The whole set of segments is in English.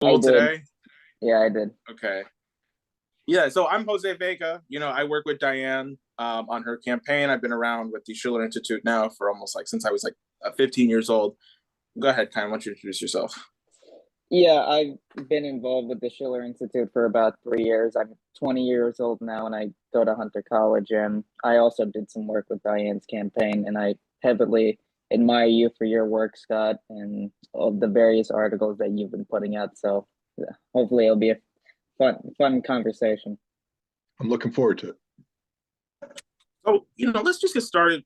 I Cool did. today. Yeah, I did. Okay. Yeah, so I'm Jose Vega. I work with Diane on her campaign. I've been around with the Schiller Institute now for almost like since I was like 15 years old. Go ahead, Kyle. Why don't you introduce yourself? Yeah, I've been involved with the Schiller Institute for about 3 years. I'm 20 years old now, and I go to Hunter College. And I also did some work with Diane's campaign, and I heavily admire you for your work, Scott, and all the various articles that you've been putting out. So yeah, hopefully it'll be a fun conversation. I'm looking forward to it. So, let's just get started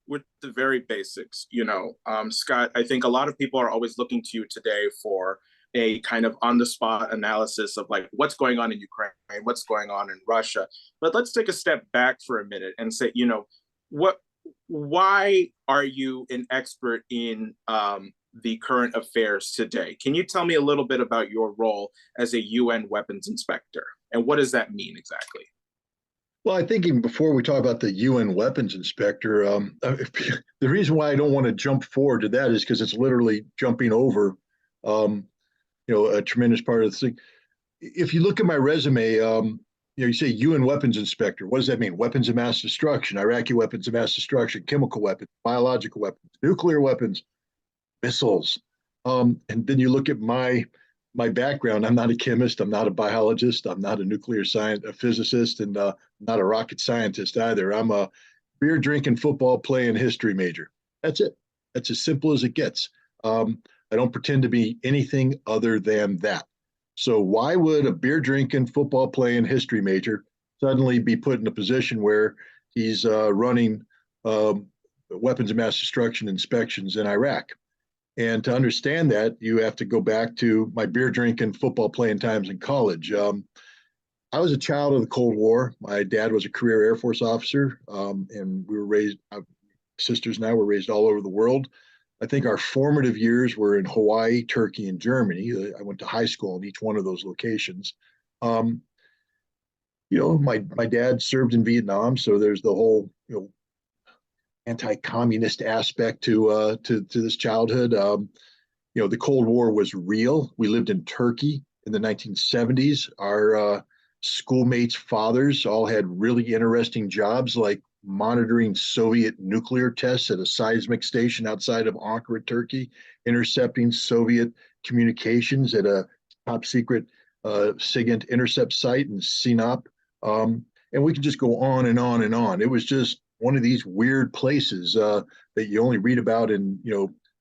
with the very basics. Scott, I think a lot of people are always looking to you today for a kind of on the spot analysis of like what's going on in Ukraine, what's going on in Russia. But let's take a step back for a minute and say, what, why are you an expert in the current affairs today? Can you tell me a little bit about your role as a UN weapons inspector? And what does that mean exactly? Well, I think even before we talk about the UN weapons inspector, the reason why I don't want to jump forward to that is because it's literally jumping over, um, a tremendous part of the thing. If you look at my resume, you say UN weapons inspector. What does that mean? Weapons of mass destruction, Iraqi weapons of mass destruction, chemical weapons, biological weapons, nuclear weapons, missiles. And then you look at my background. I'm not a chemist. I'm not a biologist. I'm not a nuclear science, a physicist, and not a rocket scientist either. I'm a beer drinking, football playing history major. That's it. That's as simple as it gets. I don't pretend to be anything other than that. So why would a beer drinking, football playing history major suddenly be put in a position where he's running weapons of mass destruction inspections in Iraq? And to understand that, you have to go back to my beer drinking, football playing times in college. I was a child of the Cold War. My dad was a career Air Force officer, and we were raised, sisters and I were raised all over the world. I think our formative years were in Hawaii, Turkey, and Germany. I went to high school in each one of those locations. Um, my dad served in Vietnam, so there's the whole anti-communist aspect to this childhood. The Cold War was real. We lived in Turkey in the 1970s. Our schoolmates' fathers all had really interesting jobs, like monitoring Soviet nuclear tests at a seismic station outside of Ankara, Turkey, intercepting Soviet communications at a top secret SIGINT intercept site in Sinop. And we can just go on and on and on. It was just one of these weird places that you only read about in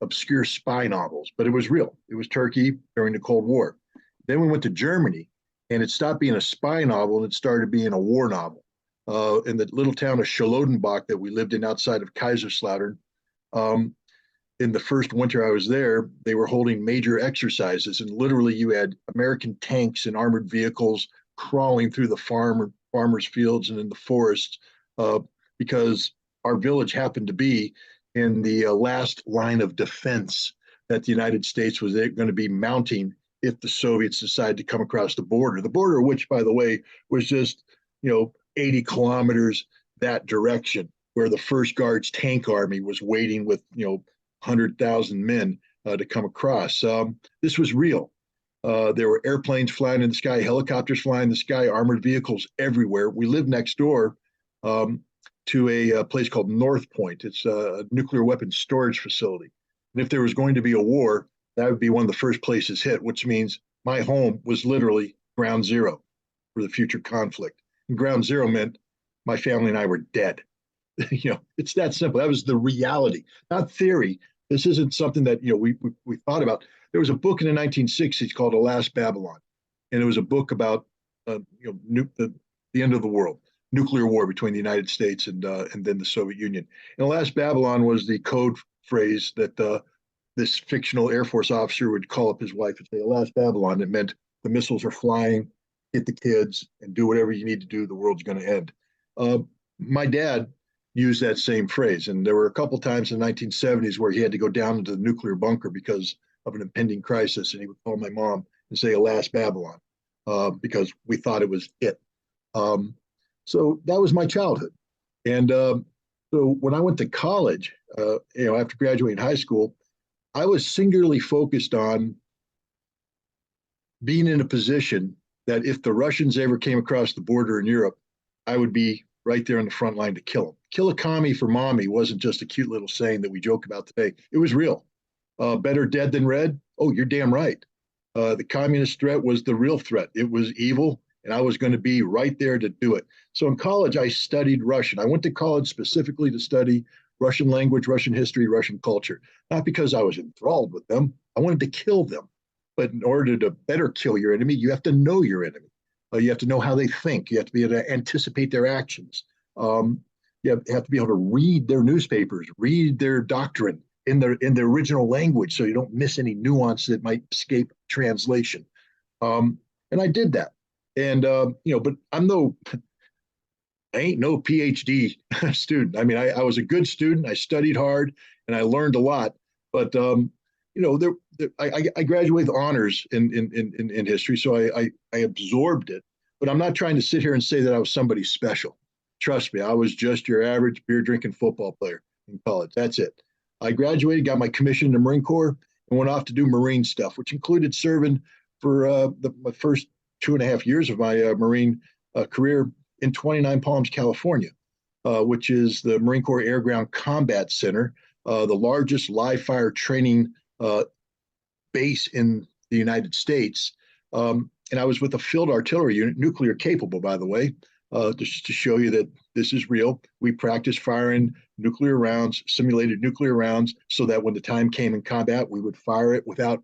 obscure spy novels, but it was real. It was Turkey during the Cold War. Then we went to Germany, and it stopped being a spy novel and it started being a war novel. In the little town of Charlottenbach that we lived in outside of Kaiserslautern, um, in the first winter I was there, they were holding major exercises, and literally you had American tanks and armored vehicles crawling through the farmers' fields and in the forests uh, because our village happened to be in the last line of defense that the United States was going to be mounting if the Soviets decided to come across the border. The border, which, by the way, was just 80 kilometers that direction, where the First Guards Tank Army was waiting with 100,000 men to come across. This was real. There were airplanes flying in the sky, helicopters flying in the sky, armored vehicles everywhere. We lived next door to a place called North Point. It's a nuclear weapons storage facility. And if there was going to be a war, that would be one of the first places hit, which means my home was literally ground zero for the future conflict. And ground zero meant my family and I were dead. It's that simple. That was the reality, not theory. This isn't something that we thought about. There was a book in the 1960s called *The Last Babylon*, and it was a book about the end of the world, nuclear war between the United States and then the Soviet Union. And *The Last Babylon* was the code phrase that this fictional Air Force officer would call up his wife and say, "The Last Babylon." It meant the missiles are flying, get the kids, and do whatever you need to do. The world's going to end. My dad used that same phrase, and there were a couple times in the 1970s where he had to go down into the nuclear bunker because of an impending crisis, and he would call my mom and say, "Alas, Babylon," because we thought it was it. So that was my childhood. And so when I went to college, after graduating high school, I was singularly focused on being in a position that if the Russians ever came across the border in Europe, I would be right there on the front line to kill them. Kill a commie for mommy wasn't just a cute little saying that we joke about today. It was real. Better dead than red? Oh, you're damn right. The communist threat was the real threat. It was evil, and I was going to be right there to do it. So in college, I studied Russian. I went to college specifically to study Russian language, Russian history, Russian culture, not because I was enthralled with them. I wanted to kill them. But in order to better kill your enemy, you have to know your enemy. You have to know how they think. You have to be able to anticipate their actions. You have to be able to read their newspapers, read their doctrine in the original language, so you don't miss any nuance that might escape translation. And I did that. And but I ain't no PhD student. I mean, I was a good student. I studied hard and I learned a lot. But I graduated with honors in history, so I absorbed it. But I'm not trying to sit here and say that I was somebody special. Trust me, I was just your average beer drinking football player in college. That's it. I graduated, got my commission in the Marine Corps, and went off to do Marine stuff, which included serving for my first 2.5 years of my Marine career in 29 Palms, California, which is the Marine Corps Air Ground Combat Center, the largest live fire training base in the United States. And I was with a field artillery unit, nuclear capable, by the way, just to show you that this is real. We practiced firing nuclear rounds, simulated nuclear rounds, so that when the time came in combat, we would fire it without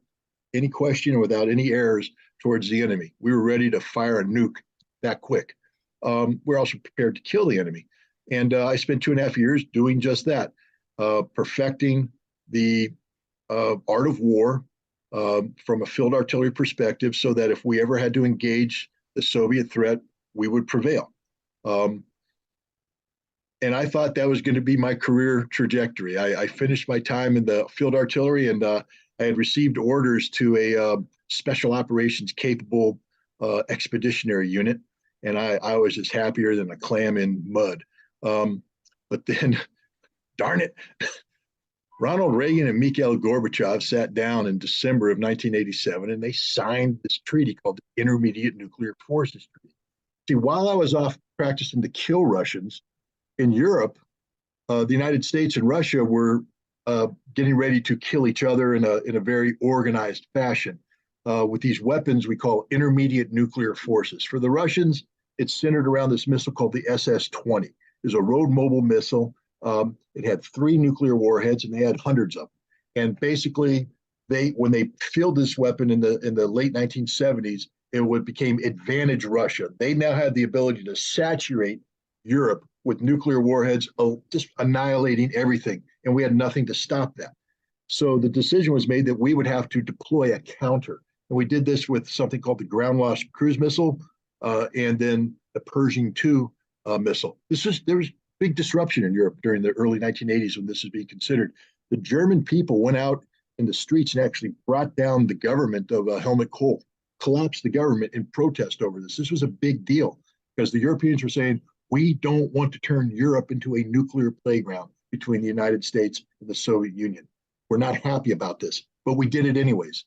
any question or without any errors towards the enemy. We were ready to fire a nuke that quick. We're also prepared to kill the enemy. And I spent 2.5 years doing just that, perfecting the art of war from a field artillery perspective, so that if we ever had to engage the Soviet threat, we would prevail. And I thought that was going to be my career trajectory. I finished my time in the field artillery, and I had received orders to a special operations capable expeditionary unit. And I was just happier than a clam in mud. But then, darn it, Ronald Reagan and Mikhail Gorbachev sat down in December of 1987, and they signed this treaty called the Intermediate Nuclear Forces Treaty. See, while I was off practicing to kill Russians in Europe, the United States and Russia were getting ready to kill each other in a very organized fashion with these weapons we call intermediate nuclear forces. For the Russians, it's centered around this missile called the SS-20. It's a road mobile missile. It had 3 nuclear warheads, and they had hundreds of them. And basically, when they fielded this weapon in the late 1970s, it became Advantage Russia. They now had the ability to saturate Europe with nuclear warheads, just annihilating everything, and we had nothing to stop that. So the decision was made that we would have to deploy a counter, and we did this with something called the Ground Lost Cruise Missile, and then the Pershing II missile. There was big disruption in Europe during the early 1980s when this was being considered. The German people went out in the streets and actually brought down the government of Helmut Kohl, collapsed the government in protest over this. This was a big deal because the Europeans were saying, we don't want to turn Europe into a nuclear playground between the United States and the Soviet Union. We're not happy about this, but we did it anyways.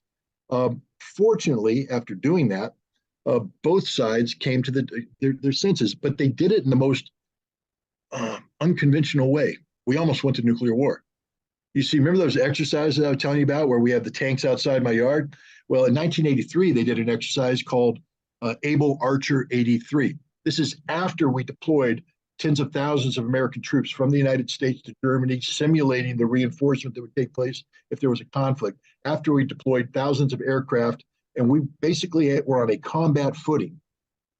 Fortunately, after doing that, both sides came to their senses, but they did it in the most unconventional way. We almost went to nuclear war. You see, remember those exercises I was telling you about where we have the tanks outside my yard? Well, in 1983, they did an exercise called Able Archer 83. This is after we deployed tens of thousands of American troops from the United States to Germany, simulating the reinforcement that would take place if there was a conflict. After we deployed thousands of aircraft, and we basically were on a combat footing.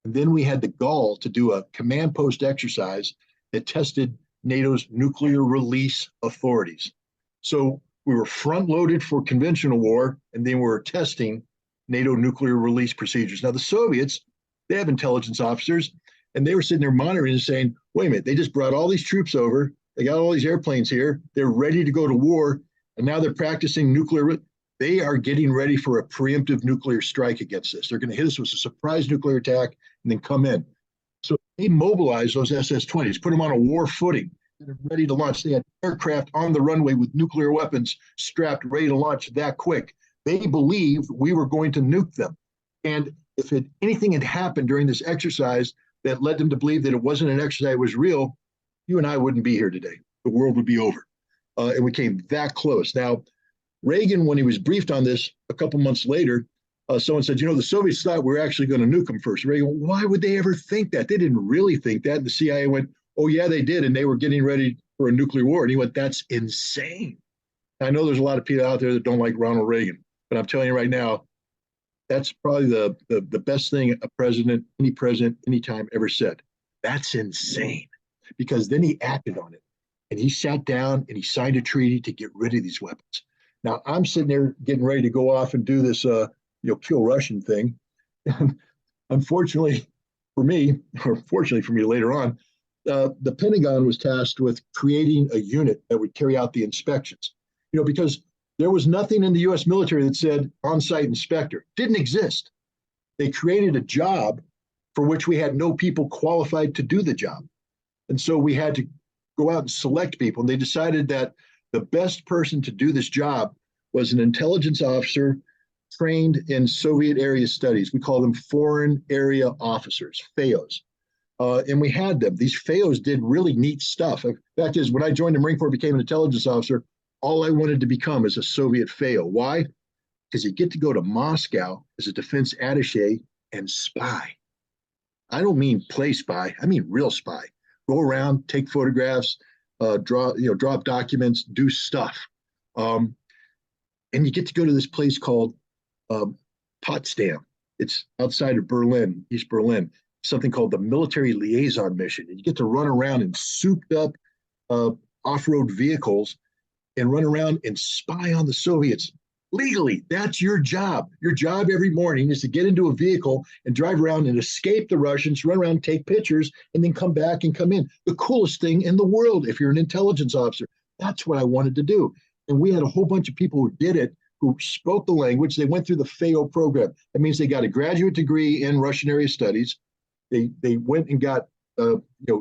And then we had the gall to do a command post exercise that tested NATO's nuclear release authorities. So we were front loaded for conventional war, and then we were testing NATO nuclear release procedures. Now, the Soviets, they have intelligence officers, and they were sitting there monitoring and saying, wait a minute, they just brought all these troops over. They got all these airplanes here. They're ready to go to war, and now they're practicing nuclear. They are getting ready for a preemptive nuclear strike against us. They're going to hit us with a surprise nuclear attack and then come in. So they mobilized those SS-20s, put them on a war footing. They're ready to launch. They had aircraft on the runway with nuclear weapons strapped, ready to launch that quick. They believed we were going to nuke them. And if anything had happened during this exercise that led them to believe that it wasn't an exercise, it was real, you and I wouldn't be here today. The world would be over. And we came that close. Now, Reagan, when he was briefed on this a couple months later, someone said, the Soviets thought we were actually going to nuke them first. Reagan, why would they ever think that? They didn't really think that. And the CIA went, oh, yeah, they did. And they were getting ready for a nuclear war. And he went, that's insane. I know there's a lot of people out there that don't like Ronald Reagan, but I'm telling you right now, that's probably the best thing a president, anytime ever said. That's insane. Because then he acted on it. And he sat down and he signed a treaty to get rid of these weapons. Now, I'm sitting there getting ready to go off and do this, kill Russian thing. And unfortunately for me, or fortunately for me later on, the Pentagon was tasked with creating a unit that would carry out the inspections. Because there was nothing in the U.S. military that said on-site inspector. Didn't exist. They created a job for which we had no people qualified to do the job. And so we had to go out and select people. And they decided that the best person to do this job was an intelligence officer trained in Soviet area studies. We call them foreign area officers, FAOs. And we had them. These FAOs did really neat stuff. The fact is, when I joined the Marine Corps, became an intelligence officer, all I wanted to become is a Soviet FAO. Why? Because you get to go to Moscow as a defense attaché and spy. I don't mean play spy. I mean real spy. Go around, take photographs, draw up documents, do stuff. And you get to go to this place called Potsdam. It's outside of Berlin, East Berlin, something called the Military Liaison Mission. And you get to run around in souped up off-road vehicles and run around and spy on the Soviets legally. That's your job. Your job every morning is to get into a vehicle and drive around and escape the Russians, run around, take pictures, and then come back and come in. The coolest thing in the world if you're an intelligence officer. That's what I wanted to do. And we had a whole bunch of people who did it, who spoke the language. They went through the FAO program. That means they got a graduate degree in Russian area studies. They went and got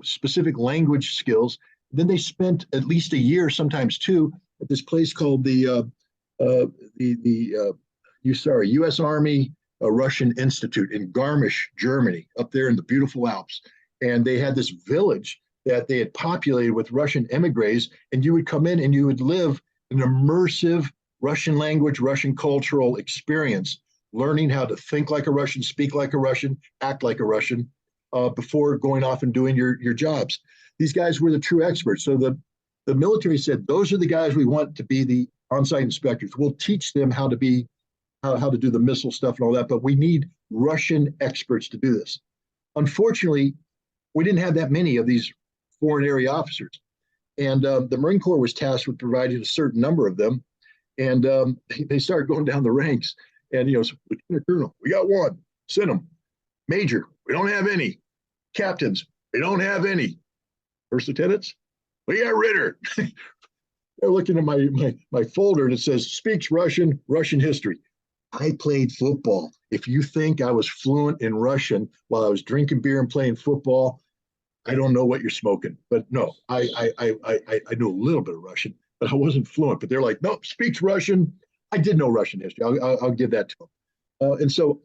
specific language skills. Then they spent at least a year, sometimes two, at this place called the U.S. Army Russian Institute in Garmisch, Germany, up there in the beautiful Alps. And they had this village that they had populated with Russian emigres, and you would come in and you would live an immersive Russian language, Russian cultural experience, learning how to think like a Russian, speak like a Russian, act like a Russian, before going off and doing your jobs. These guys were the true experts. So the military said, those are the guys we want to be the on-site inspectors. We'll teach them how to do the missile stuff and all that, but we need Russian experts to do this. Unfortunately, we didn't have that many of these foreign area officers. And the Marine Corps was tasked with providing a certain number of them. And they started going down the ranks. And, Lieutenant Colonel, we got one, send them. Major, we don't have any. Captains, we don't have any. First lieutenants, we got Ritter. They're looking at my folder and it says, speaks Russian, Russian history. I played football. If you think I was fluent in Russian while I was drinking beer and playing football, I don't know what you're smoking. But no, I knew a little bit of Russian, but I wasn't fluent. But they're like, no, speaks Russian. I did know Russian history. I'll give that to them. And so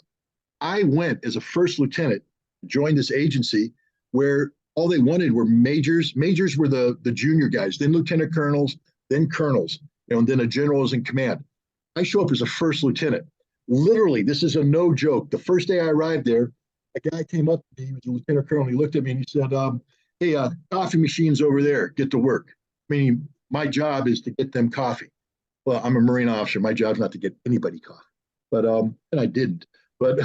I went as a first lieutenant, joined this agency where all they wanted were majors. Majors were the junior guys, then lieutenant colonels, then colonels, and then a general is in command. I show up as a first lieutenant. Literally, this is a no joke. The first day I arrived there, a guy came up to me, he was a lieutenant colonel, he looked at me and he said, hey, coffee machine's over there, get to work. Meaning my job is to get them coffee. Well, I'm a Marine officer. My job's not to get anybody coffee. But and I didn't. But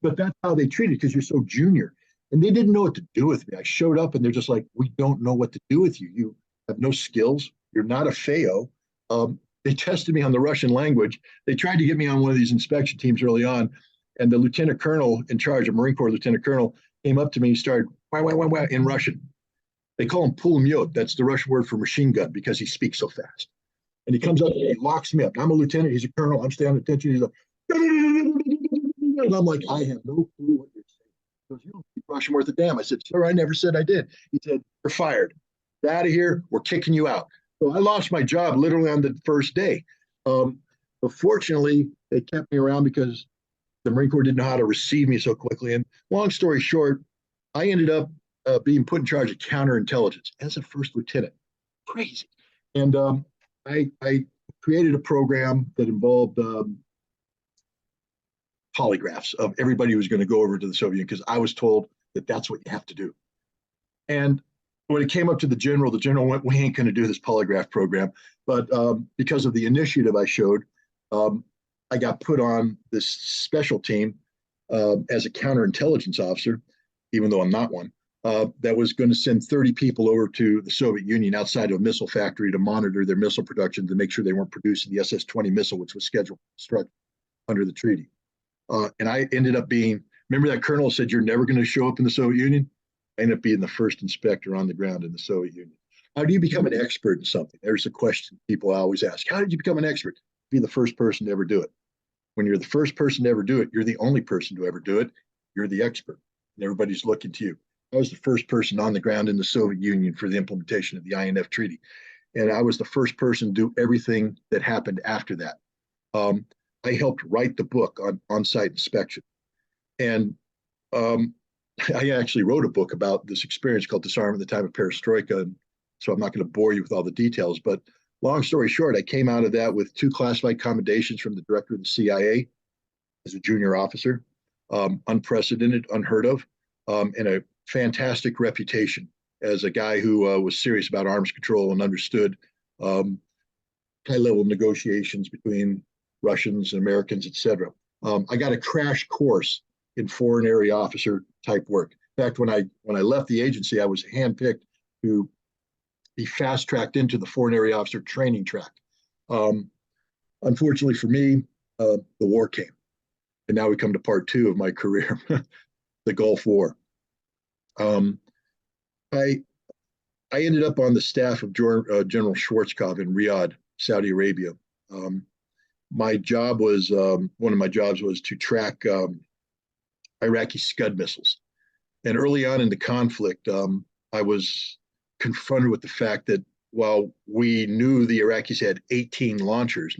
but that's how they treat it because you're so junior. And they didn't know what to do with me. I showed up and they're just like, we don't know what to do with you. You have no skills. You're not a FAO. They tested me on the Russian language. They tried to get me on one of these inspection teams early on. And the lieutenant colonel in charge, of Marine Corps lieutenant colonel, came up to me and started wah, in Russian. They call him pulemyot. That's the Russian word for machine gun because he speaks so fast. And he comes up and he locks me up. I'm a lieutenant. He's a colonel. I'm staying attention. He's like, and I'm like, I have no clue what you're saying. He goes, you don't speak Russian worth a damn. I said, sir, I never said I did. He said, you're fired. Get out of here. We're kicking you out. So I lost my job literally on the first day. But fortunately, they kept me around because the Marine Corps didn't know how to receive me so quickly. And long story short, I ended up being put in charge of counterintelligence as a first lieutenant. Crazy. And I created a program that involved polygraphs of everybody who was going to go over to the Soviet Union, because I was told that that's what you have to do. And when it came up to the general went, we ain't going to do this polygraph program. But because of the initiative I showed, I got put on this special team as a counterintelligence officer, even though I'm not one, that was going to send 30 people over to the Soviet Union outside of a missile factory to monitor their missile production, to make sure they weren't producing the SS-20 missile, which was scheduled to construct under the treaty. And I ended up being, remember that colonel said, you're never going to show up in the Soviet Union? I ended up being the first inspector on the ground in the Soviet Union. How do you become an expert in something? There's a question people always ask. How did you become an expert? Be the first person to ever do it. When you're the first person to ever do it, you're the only person to ever do it. You're the expert, and everybody's looking to you. I was the first person on the ground in the Soviet Union for the implementation of the INF Treaty. And I was the first person to do everything that happened after that. I helped write the book on on-site inspection. And I actually wrote a book about this experience called Disarmament at the Time of Perestroika. And so I'm not going to bore you with all the details, but long story short, I came out of that with 2 classified commendations from the director of the CIA as a junior officer, unprecedented, unheard of, and a fantastic reputation as a guy who was serious about arms control and understood high-level negotiations between Russians and Americans, etc. I got a crash course in foreign area officer type work. In fact, when I left the agency, I was handpicked to be fast-tracked into the foreign area officer training track. Unfortunately for me, the war came. And now we come to part 2 of my career, the Gulf War. I ended up on the staff of General Schwarzkopf in Riyadh, Saudi Arabia. My job was, one of my jobs was to track Iraqi Scud missiles. And early on in the conflict, I was confronted with the fact that while we knew the Iraqis had 19 launchers,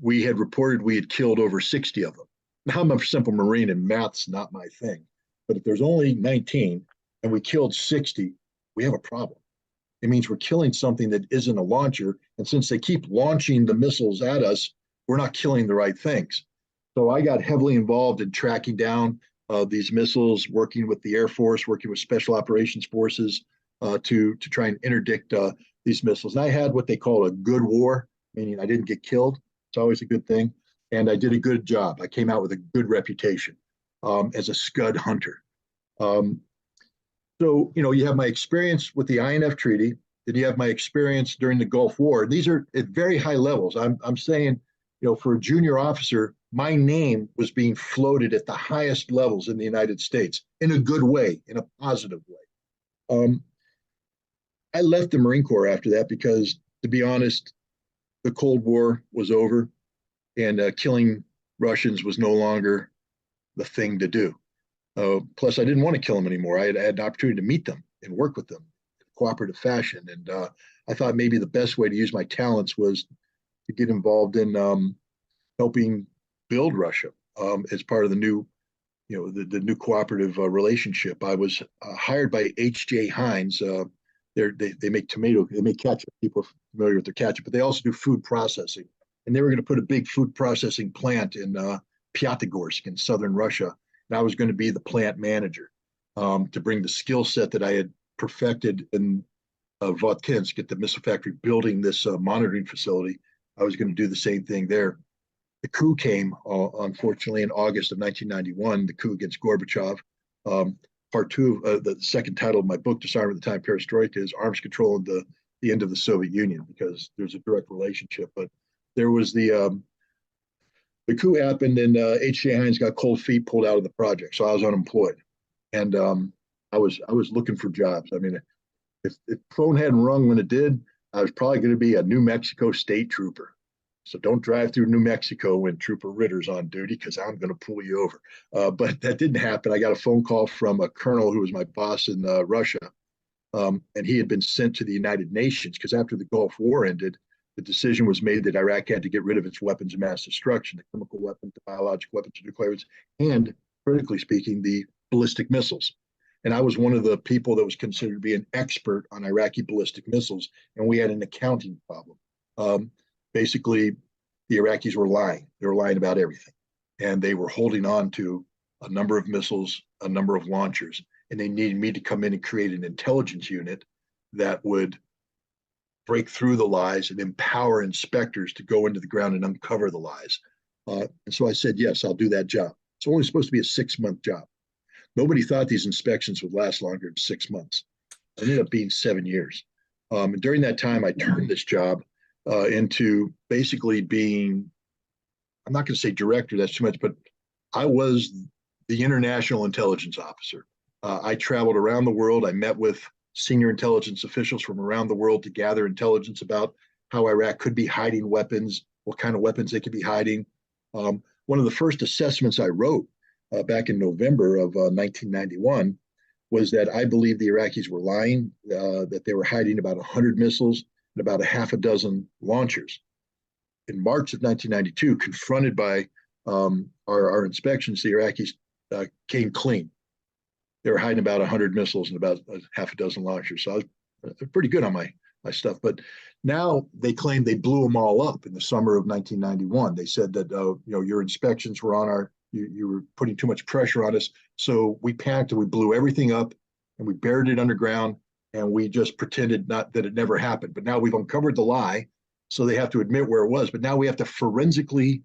we had reported we had killed over 60 of them. Now, I'm a simple Marine and math's not my thing. But if there's only 19 and we killed 60, we have a problem. It means we're killing something that isn't a launcher. And since they keep launching the missiles at us, we're not killing the right things. So I got heavily involved in tracking down these missiles, working with the Air Force, working with Special Operations Forces to try and interdict these missiles. And I had what they call a good war, meaning I didn't get killed. It's always a good thing. And I did a good job. I came out with a good reputation as a Scud hunter. So, you have my experience with the INF Treaty. Then you have my experience during the Gulf War. These are at very high levels. I'm saying, for a junior officer, my name was being floated at the highest levels in the United States in a good way, in a positive way. I left the Marine Corps after that because, to be honest, the Cold War was over and killing Russians was no longer the thing to do. Plus, I didn't want to kill them anymore. I had an opportunity to meet them and work with them in a cooperative fashion. And I thought maybe the best way to use my talents was to get involved in helping build Russia as part of the new, the new cooperative relationship. I was hired by H.J. Heinz. They make they make ketchup. People are familiar with their ketchup, but they also do food processing. And they were going to put a big food processing plant in Pyatigorsk in southern Russia. And I was going to be the plant manager to bring the skill set that I had perfected in Votkinsk at the missile factory, building this monitoring facility. I was going to do the same thing there. The coup came, unfortunately, in August of 1991, the coup against Gorbachev. Part 2, the second title of my book, Disarmament at the Time of Perestroika, is Arms Control and the End of the Soviet Union, because there's a direct relationship. But there was the coup happened, and H.J. Heinz got cold feet, pulled out of the project. So I was unemployed. And I was looking for jobs. I mean, if the phone hadn't rung when it did, I was probably going to be a New Mexico state trooper. So don't drive through New Mexico when Trooper Ritter's on duty, because I'm going to pull you over. But that didn't happen. I got a phone call from a colonel who was my boss in Russia. And he had been sent to the United Nations because after the Gulf War ended, the decision was made that Iraq had to get rid of its weapons of mass destruction, the chemical weapons, the biological weapons, the nuclear weapons, and critically speaking, the ballistic missiles. And I was one of the people that was considered to be an expert on Iraqi ballistic missiles, and we had an accounting problem. Basically, the Iraqis were lying. They were lying about everything. And they were holding on to a number of missiles, a number of launchers, and they needed me to come in and create an intelligence unit that would break through the lies and empower inspectors to go into the ground and uncover the lies. And so I said, yes, I'll do that job. It's only supposed to be a 6-month job. Nobody thought these inspections would last longer than 6 months. It ended up being 7 years. And during that time, I turned this job into basically being, I'm not going to say director, that's too much, but I was the international intelligence officer. I traveled around the world. I met with senior intelligence officials from around the world to gather intelligence about how Iraq could be hiding weapons, what kind of weapons they could be hiding. One of the first assessments I wrote back in November of 1991 was that I believed the Iraqis were lying, that they were hiding about 100 missiles and about a half a dozen launchers. In March of 1992, confronted by our inspections, the Iraqis came clean. They were hiding about 100 missiles and about a half a dozen launchers. So I was pretty good on my stuff. But now they claim they blew them all up in the summer of 1991. They said that your inspections were on our, you were putting too much pressure on us. So we panicked and we blew everything up and we buried it underground and we just pretended not that it never happened. But now we've uncovered the lie, so they have to admit where it was. But now we have to forensically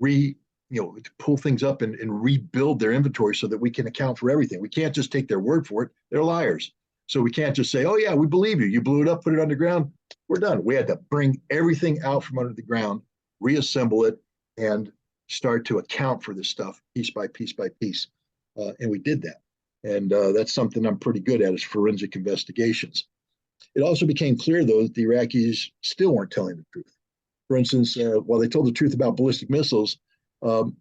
to pull things up and rebuild their inventory so that we can account for everything. We can't just take their word for it. They're liars. So we can't just say, oh yeah, we believe you. You blew it up, put it underground. We're done. We had to bring everything out from under the ground, reassemble it, and start to account for this stuff piece by piece by piece. And we did that. And that's something I'm pretty good at, is forensic investigations. It also became clear, though, that the Iraqis still weren't telling the truth. For instance, while they told the truth about ballistic missiles,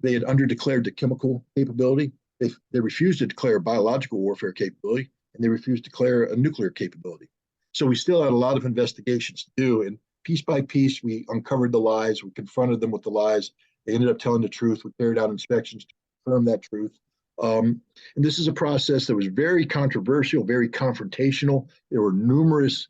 they had underdeclared the chemical capability. They refused to declare biological warfare capability, and they refused to declare a nuclear capability. So we still had a lot of investigations to do, and piece by piece, we uncovered the lies. We confronted them with the lies. They ended up telling the truth. We carried out inspections to confirm that truth. And this is a process that was very controversial, very confrontational. There were numerous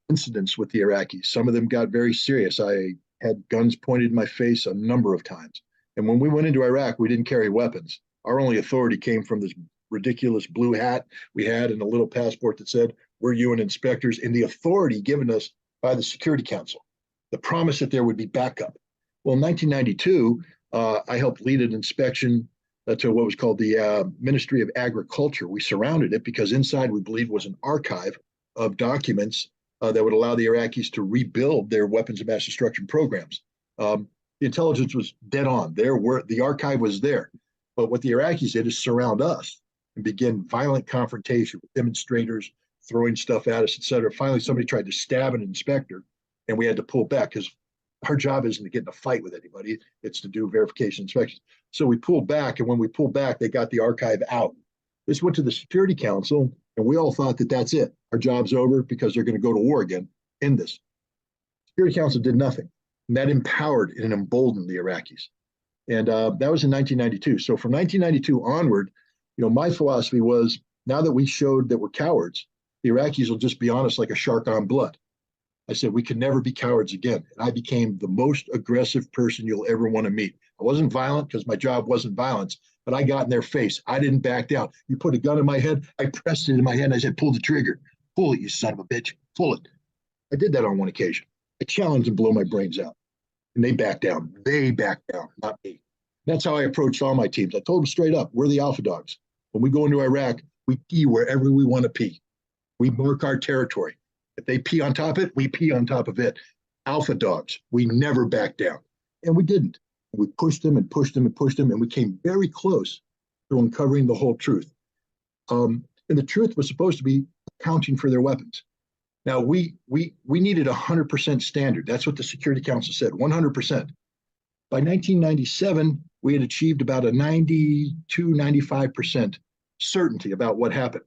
incidents with the Iraqis. Some of them got very serious. I had guns pointed in my face a number of times. And when we went into Iraq, we didn't carry weapons. Our only authority came from this ridiculous blue hat we had and a little passport that said, we're UN inspectors, and the authority given us by the Security Council, the promise that there would be backup. Well, in 1992, I helped lead an inspection to what was called the Ministry of Agriculture. We surrounded it because inside we believed was an archive of documents that would allow the Iraqis to rebuild their weapons of mass destruction programs. The intelligence was dead on. The archive was there. But what the Iraqis did is surround us and begin violent confrontation with demonstrators, throwing stuff at us, et cetera. Finally, somebody tried to stab an inspector, and we had to pull back because our job isn't to get in a fight with anybody. It's to do verification inspections. So we pulled back, and when we pulled back, they got the archive out. This went to the Security Council, and we all thought that that's it. Our job's over because they're going to go to war again. End this. Security Council did nothing. And that empowered and emboldened the Iraqis. And that was in 1992. So from 1992 onward, my philosophy was, now that we showed that we're cowards, the Iraqis will just be honest like a shark on blood. I said, we can never be cowards again. And I became the most aggressive person you'll ever want to meet. I wasn't violent because my job wasn't violence, but I got in their face. I didn't back down. You put a gun in my head, I pressed it in my head, and I said, pull the trigger. Pull it, you son of a bitch. Pull it. I did that on one occasion. I challenged them to blow my brains out. And they backed down. They backed down, not me. That's how I approached all my teams. I told them straight up, we're the alpha dogs. When we go into Iraq, we pee wherever we want to pee. We mark our territory. If they pee on top of it, we pee on top of it. Alpha dogs. We never back down. And we didn't. We pushed them and pushed them and pushed them, and we came very close to uncovering the whole truth. And the truth was supposed to be accounting for their weapons. Now, we needed 100% standard. That's what the Security Council said, 100%. By 1997, we had achieved about a 92, 95% certainty about what happened.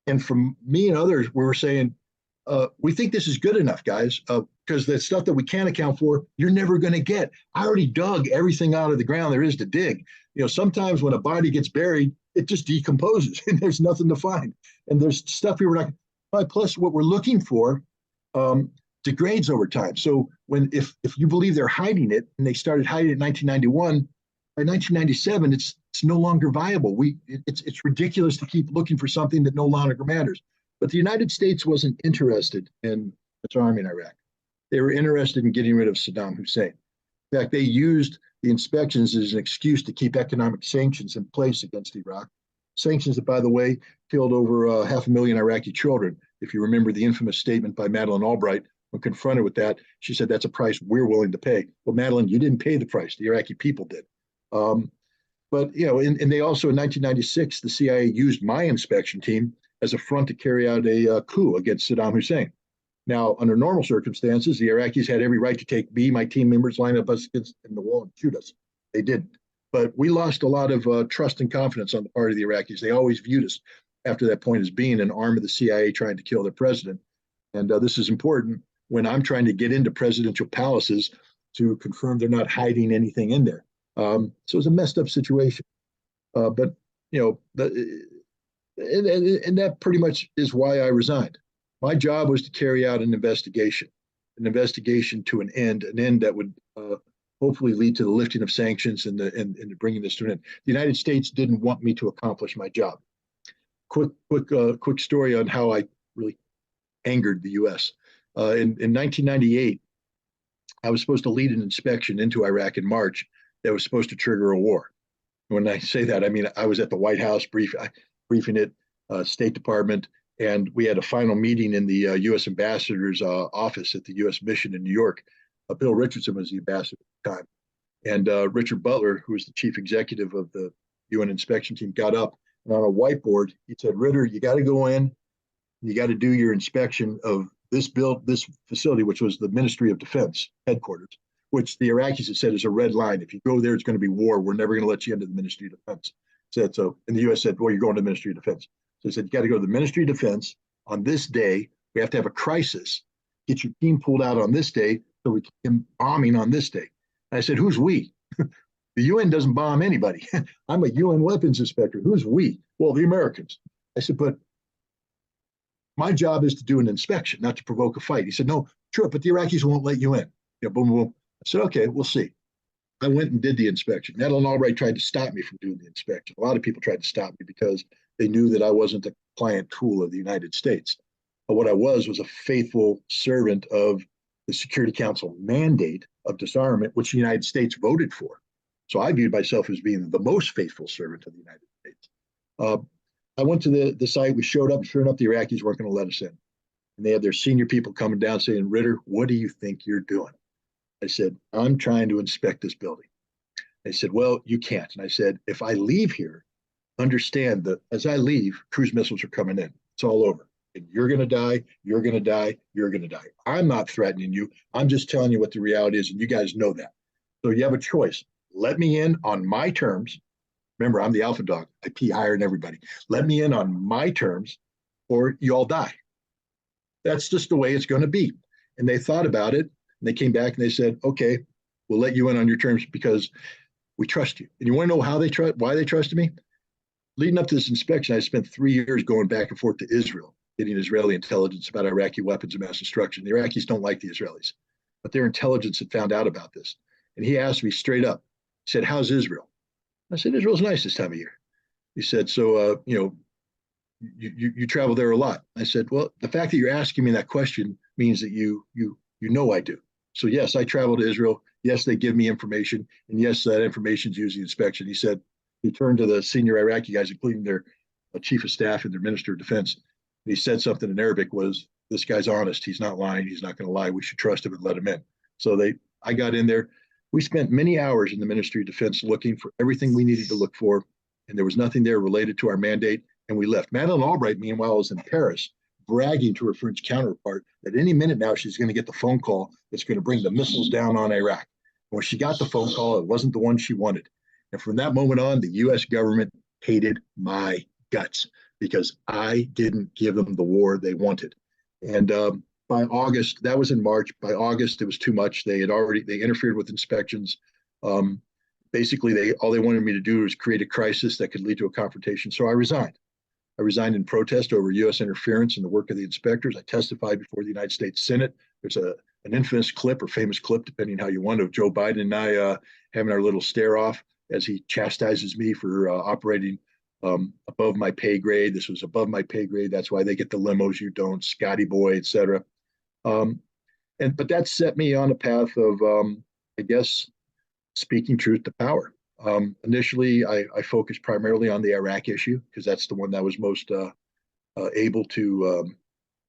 And from me and others, we were saying, we think this is good enough, guys, because the stuff that we can't account for, you're never going to get. I already dug everything out of the ground there is to dig. You know, sometimes when a body gets buried, it just decomposes and there's nothing to find. And there's stuff we were not. Plus, what we're looking for degrades over time. So if you believe they're hiding it, and they started hiding it in 1991, by 1997, it's no longer viable. It's ridiculous to keep looking for something that no longer matters. But the United States wasn't interested in disarming Iraq. They were interested in getting rid of Saddam Hussein. In fact, they used the inspections as an excuse to keep economic sanctions in place against Iraq. Sanctions that, by the way, killed over 500,000 Iraqi children. If you remember the infamous statement by Madeleine Albright, when confronted with that, she said, that's a price we're willing to pay. Well, Madeleine, you didn't pay the price. The Iraqi people did. But, you know, and they also, in 1996, the CIA used my inspection team as a front to carry out a coup against Saddam Hussein. Now, under normal circumstances, the Iraqis had every right to take me, my team members, line up us against in the wall and shoot us. They didn't. But we lost a lot of trust and confidence on the part of the Iraqis. They always viewed us after that point as being an arm of the CIA trying to kill their president. And this is important when I'm trying to get into presidential palaces to confirm they're not hiding anything in there. So it's a messed up situation. But, you know, and that pretty much is why I resigned. My job was to carry out an investigation to an end that would hopefully lead to the lifting of sanctions and bringing this to an end. The United States didn't want me to accomplish my job. Quick story on how I really angered the U.S. In 1998, I was supposed to lead an inspection into Iraq in March that was supposed to trigger a war. When I say that, I mean I was at the White House briefing it, State Department, and we had a final meeting in the U.S. ambassador's office at the U.S. mission in New York. Bill Richardson was the ambassador at the time. And Richard Butler, who was the chief executive of the UN inspection team, got up and on a whiteboard, he said, Ritter, you got to go in, you got to do your inspection of this facility, which was the Ministry of Defense headquarters, which the Iraqis had said is a red line. If you go there, it's going to be war. We're never going to let you into the Ministry of Defense. Said so, and the U.S. said, well, you're going to the Ministry of Defense. So he said, you got to go to the Ministry of Defense on this day. We have to have a crisis. Get your team pulled out on this day so we can bombing on this day. And I said, who's we? The UN doesn't bomb anybody. I'm a UN weapons inspector. Who's we? Well, the Americans. I said, but my job is to do an inspection, not to provoke a fight. He said, no, sure, but the Iraqis won't let you in. You know, boom, boom. I said, okay, we'll see. I went and did the inspection. Madeleine Albright tried to stop me from doing the inspection. A lot of people tried to stop me because they knew that I wasn't a compliant tool of the United States. But what I was a faithful servant of the Security Council mandate of disarmament, which the United States voted for. So I viewed myself as being the most faithful servant of the United States. I went to the site. We showed up, and sure enough, the Iraqis weren't going to let us in. And they had their senior people coming down saying, Ritter, what do you think you're doing? I said, I'm trying to inspect this building. They said, well, you can't. And I said, if I leave here, understand that as I leave, cruise missiles are coming in. It's all over. And you're going to die. You're going to die. You're going to die. I'm not threatening you. I'm just telling you what the reality is. And you guys know that. So you have a choice. Let me in on my terms. Remember, I'm the alpha dog. I pee higher than everybody. Let me in on my terms or you all die. That's just the way it's going to be. And they thought about it. And they came back and they said, okay, we'll let you in on your terms because we trust you. And you want to know why they trusted me? Leading up to this inspection, I spent 3 years going back and forth to Israel, getting Israeli intelligence about Iraqi weapons of mass destruction. The Iraqis don't like the Israelis, but their intelligence had found out about this. And he asked me straight up, he said, how's Israel? I said, Israel's nice this time of year. He said, so, you travel there a lot. I said, well, the fact that you're asking me that question means that you know I do. So yes, I travel to Israel. Yes, they give me information. And yes, that information is used in the inspection. He said, he turned to the senior Iraqi guys, including their chief of staff and their minister of defense. And he said something in Arabic was, this guy's honest. He's not lying. He's not going to lie. We should trust him and let him in. So I got in there. We spent many hours in the Ministry of Defense looking for everything we needed to look for. And there was nothing there related to our mandate. And we left. Madeleine Albright, meanwhile, was in Paris, bragging to her French counterpart that any minute now she's going to get the phone call that's going to bring the missiles down on Iraq. When she got the phone call, it wasn't the one she wanted. And from that moment on, the U.S. government hated my guts because I didn't give them the war they wanted. And by August, that was in March. By August, it was too much. They interfered with inspections. Um, Basically, all they wanted me to do was create a crisis that could lead to a confrontation. So I resigned. I resigned in protest over U.S. interference in the work of the inspectors. I testified before the United States Senate. There's an infamous clip or famous clip, depending how you want, of Joe Biden and I having our little stare off as he chastises me for operating above my pay grade. This was above my pay grade. That's why they get the limos, you don't, Scotty boy, etc. Um, but that set me on a path of, I guess, speaking truth to power. Initially, I focused primarily on the Iraq issue because that's the one that was most able to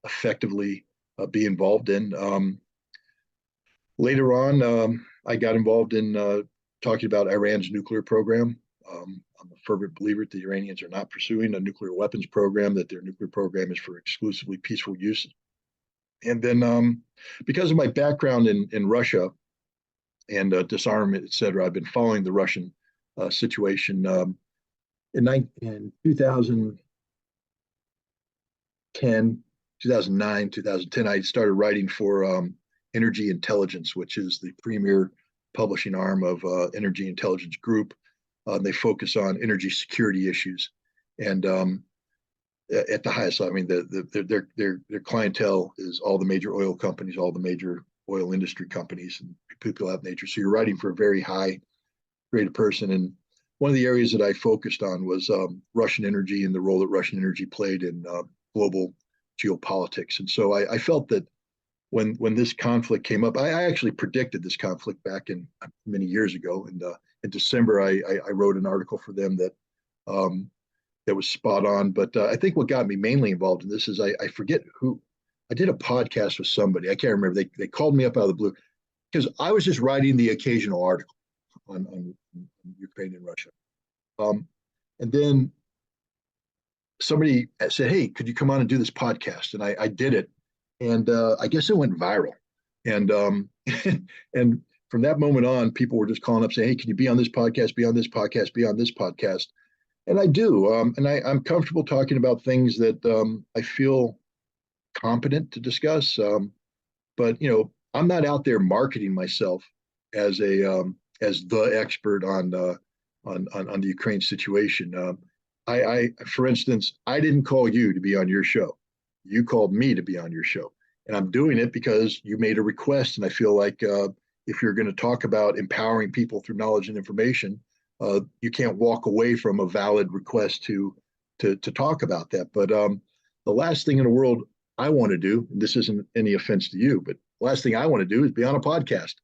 effectively be involved in. Later on, I got involved in talking about Iran's nuclear program. I'm a fervent believer that the Iranians are not pursuing a nuclear weapons program, that their nuclear program is for exclusively peaceful use. And then because of my background in Russia and disarmament, et cetera, I've been following the Russian situation. In 2010, 2009, 2010, I started writing for Energy Intelligence, which is the premier publishing arm of Energy Intelligence Group. They focus on energy security issues, and at the highest level, I mean, their clientele is all the major oil companies, all the major oil industry companies, and people of that nature. So you're writing for a very high rated person. And one of the areas that I focused on was Russian energy and the role that Russian energy played in global geopolitics. And so I felt that when this conflict came up, I actually predicted this conflict back in many years ago. And in December, I wrote an article for them that that was spot on. But I think what got me mainly involved in this is I forget who. I did a podcast with somebody. I can't remember. They called me up out of the blue because I was just writing the occasional article on Ukraine and Russia. And then somebody said, "Hey, could you come on and do this podcast?" And I did it, and I guess it went viral. And and from that moment on, people were just calling up saying, "Hey, can you be on this podcast? Be on this podcast? Be on this podcast?" And I do, and I'm comfortable talking about things that I feel competent to discuss. But I'm not out there marketing myself as as the expert on the Ukraine situation. For instance, I didn't call you to be on your show. You called me to be on your show, and I'm doing it because you made a request. And I feel like if you're going to talk about empowering people through knowledge and information, you can't walk away from a valid request to talk about that. But the last thing in the world I want to do, and this isn't any offense to you, but the last thing I want to do is be on a podcast.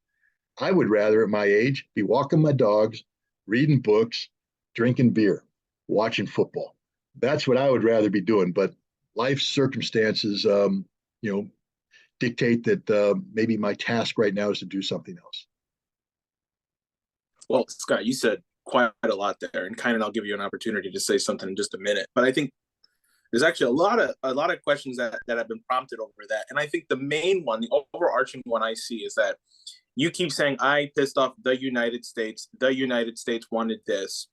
I would rather, at my age, be walking my dogs, reading books, drinking beer, watching football. That's what I would rather be doing. But life circumstances, dictate that maybe my task right now is to do something else. Well, Scott, you said quite a lot there, and kind of I'll give you an opportunity to say something in just a minute. But I think there's actually a lot of questions that have been prompted over that, and I think the main one, the overarching one I see, is that you keep saying I pissed off the United States. The United States wanted this.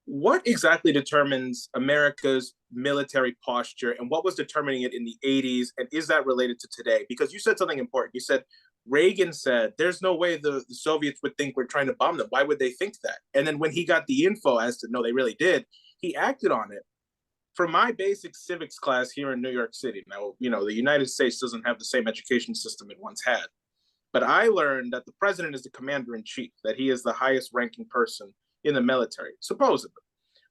What exactly determines America's military posture, and what was determining it in the 80s, and is that related to today? Because you said something important. You said Reagan said, there's no way the Soviets would think we're trying to bomb them. Why would they think that? And then when he got the info as to, no, they really did, he acted on it. For my basic civics class here in New York City, now, the United States doesn't have the same education system it once had. But I learned that the president is the commander in chief, that he is the highest ranking person in the military, supposedly,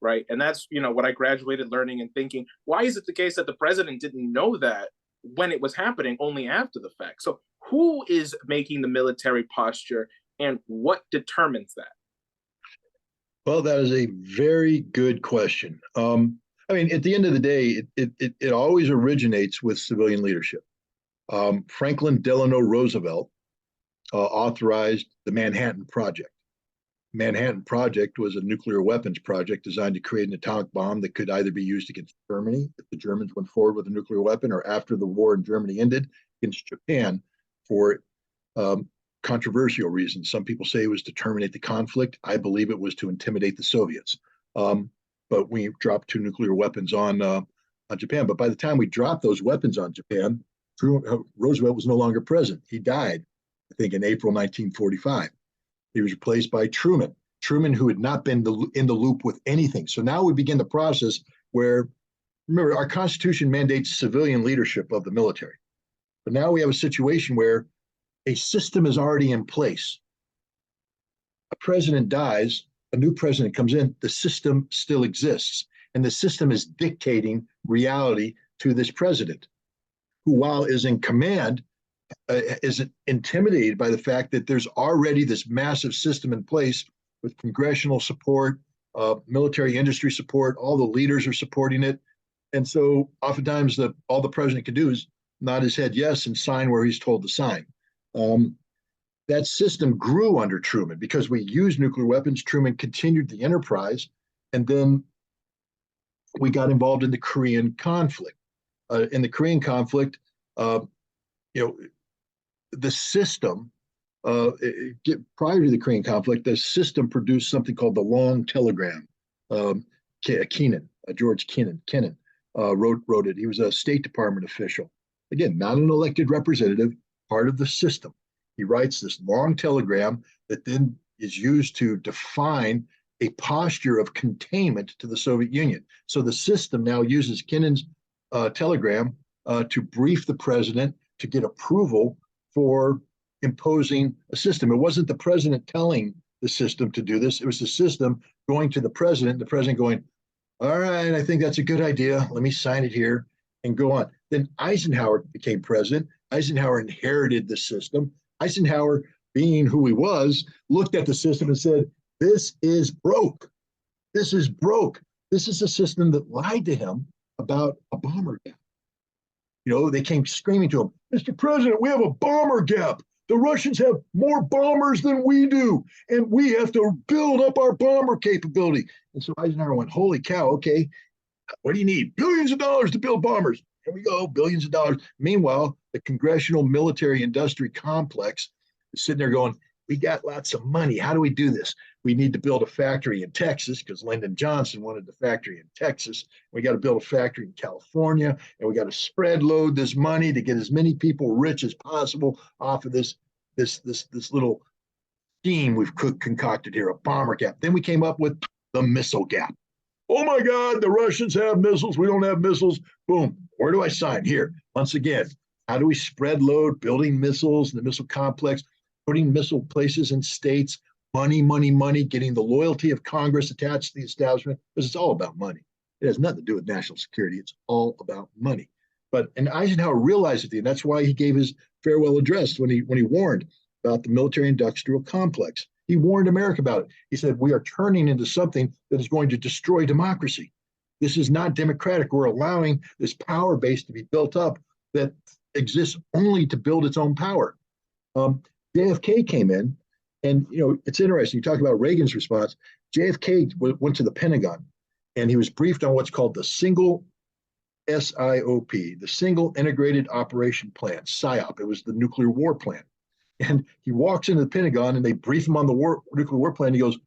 right? And that's, what I graduated learning and thinking. Why is it the case that the president didn't know that when it was happening, only after the fact? So who is making the military posture, and what determines that? Well, that is a very good question. At the end of the day, it always originates with civilian leadership. Franklin Delano Roosevelt authorized the Manhattan Project. Manhattan Project was a nuclear weapons project designed to create an atomic bomb that could either be used against Germany if the Germans went forward with a nuclear weapon, or after the war in Germany ended, against Japan for controversial reasons. Some people say it was to terminate the conflict. I believe it was to intimidate the Soviets. But we dropped 2 nuclear weapons on Japan. But by the time we dropped those weapons on Japan, Roosevelt was no longer president. He died, I think, in April 1945. He was replaced by Truman. Truman, who had not been in the loop with anything. So now we begin the process where, remember, our Constitution mandates civilian leadership of the military. But now we have a situation where a system is already in place. A president dies, a new president comes in, the system still exists. And the system is dictating reality to this president, who, while is in command, is intimidated by the fact that there's already this massive system in place with congressional support, military industry support, all the leaders are supporting it. And so oftentimes all the president can do is nod his head yes and sign where he's told to sign. That system grew under Truman because we used nuclear weapons. Truman continued the enterprise, and then we got involved in the Korean conflict. In the Korean conflict, the system, prior to the Korean conflict, the system produced something called the Long Telegram. George Kennan wrote it. He was a State Department official. Again, not an elected representative, part of the system. He writes this long telegram that then is used to define a posture of containment to the Soviet Union. So the system now uses Kennan's telegram to brief the president to get approval for imposing a system. It wasn't the president telling the system to do this. It was the system going to the president going, all right, I think that's a good idea. Let me sign it here and go on. Then Eisenhower became president. Eisenhower inherited the system. Eisenhower, being who he was, looked at the system and said, this is broke. This is broke. This is a system that lied to him about a bomber gap. They came screaming to him, Mr. President, we have a bomber gap. The Russians have more bombers than we do, and we have to build up our bomber capability. And so Eisenhower went, holy cow, okay, what do you need? Billions of dollars to build bombers. Here we go, billions of dollars. Meanwhile, the congressional military industry complex is sitting there going, we got lots of money. How do we do this? We need to build a factory in Texas because Lyndon Johnson wanted the factory in Texas. We got to build a factory in California, and we got to spread load this money to get as many people rich as possible off of this little scheme we've concocted here, a bomber gap. Then we came up with the missile gap. Oh my God, the Russians have missiles. We don't have missiles. Boom. Where do I sign? Here. Once again, how do we spread load, building missiles in the missile complex, putting missile places in states, money, money, money, getting the loyalty of Congress attached to the establishment, because it's all about money. It has nothing to do with national security. It's all about money. And Eisenhower realized it, and that's why he gave his farewell address when he warned about the military-industrial complex. He warned America about it. He said, we are turning into something that is going to destroy democracy. This is not democratic. We're allowing this power base to be built up that exists only to build its own power. JFK came in, and it's interesting. You talk about Reagan's response. JFK went to the Pentagon, and he was briefed on what's called the single SIOP, the Single Integrated Operation Plan, SIOP. It was the nuclear war plan. And he walks into the Pentagon, and they brief him on the nuclear war plan. He goes,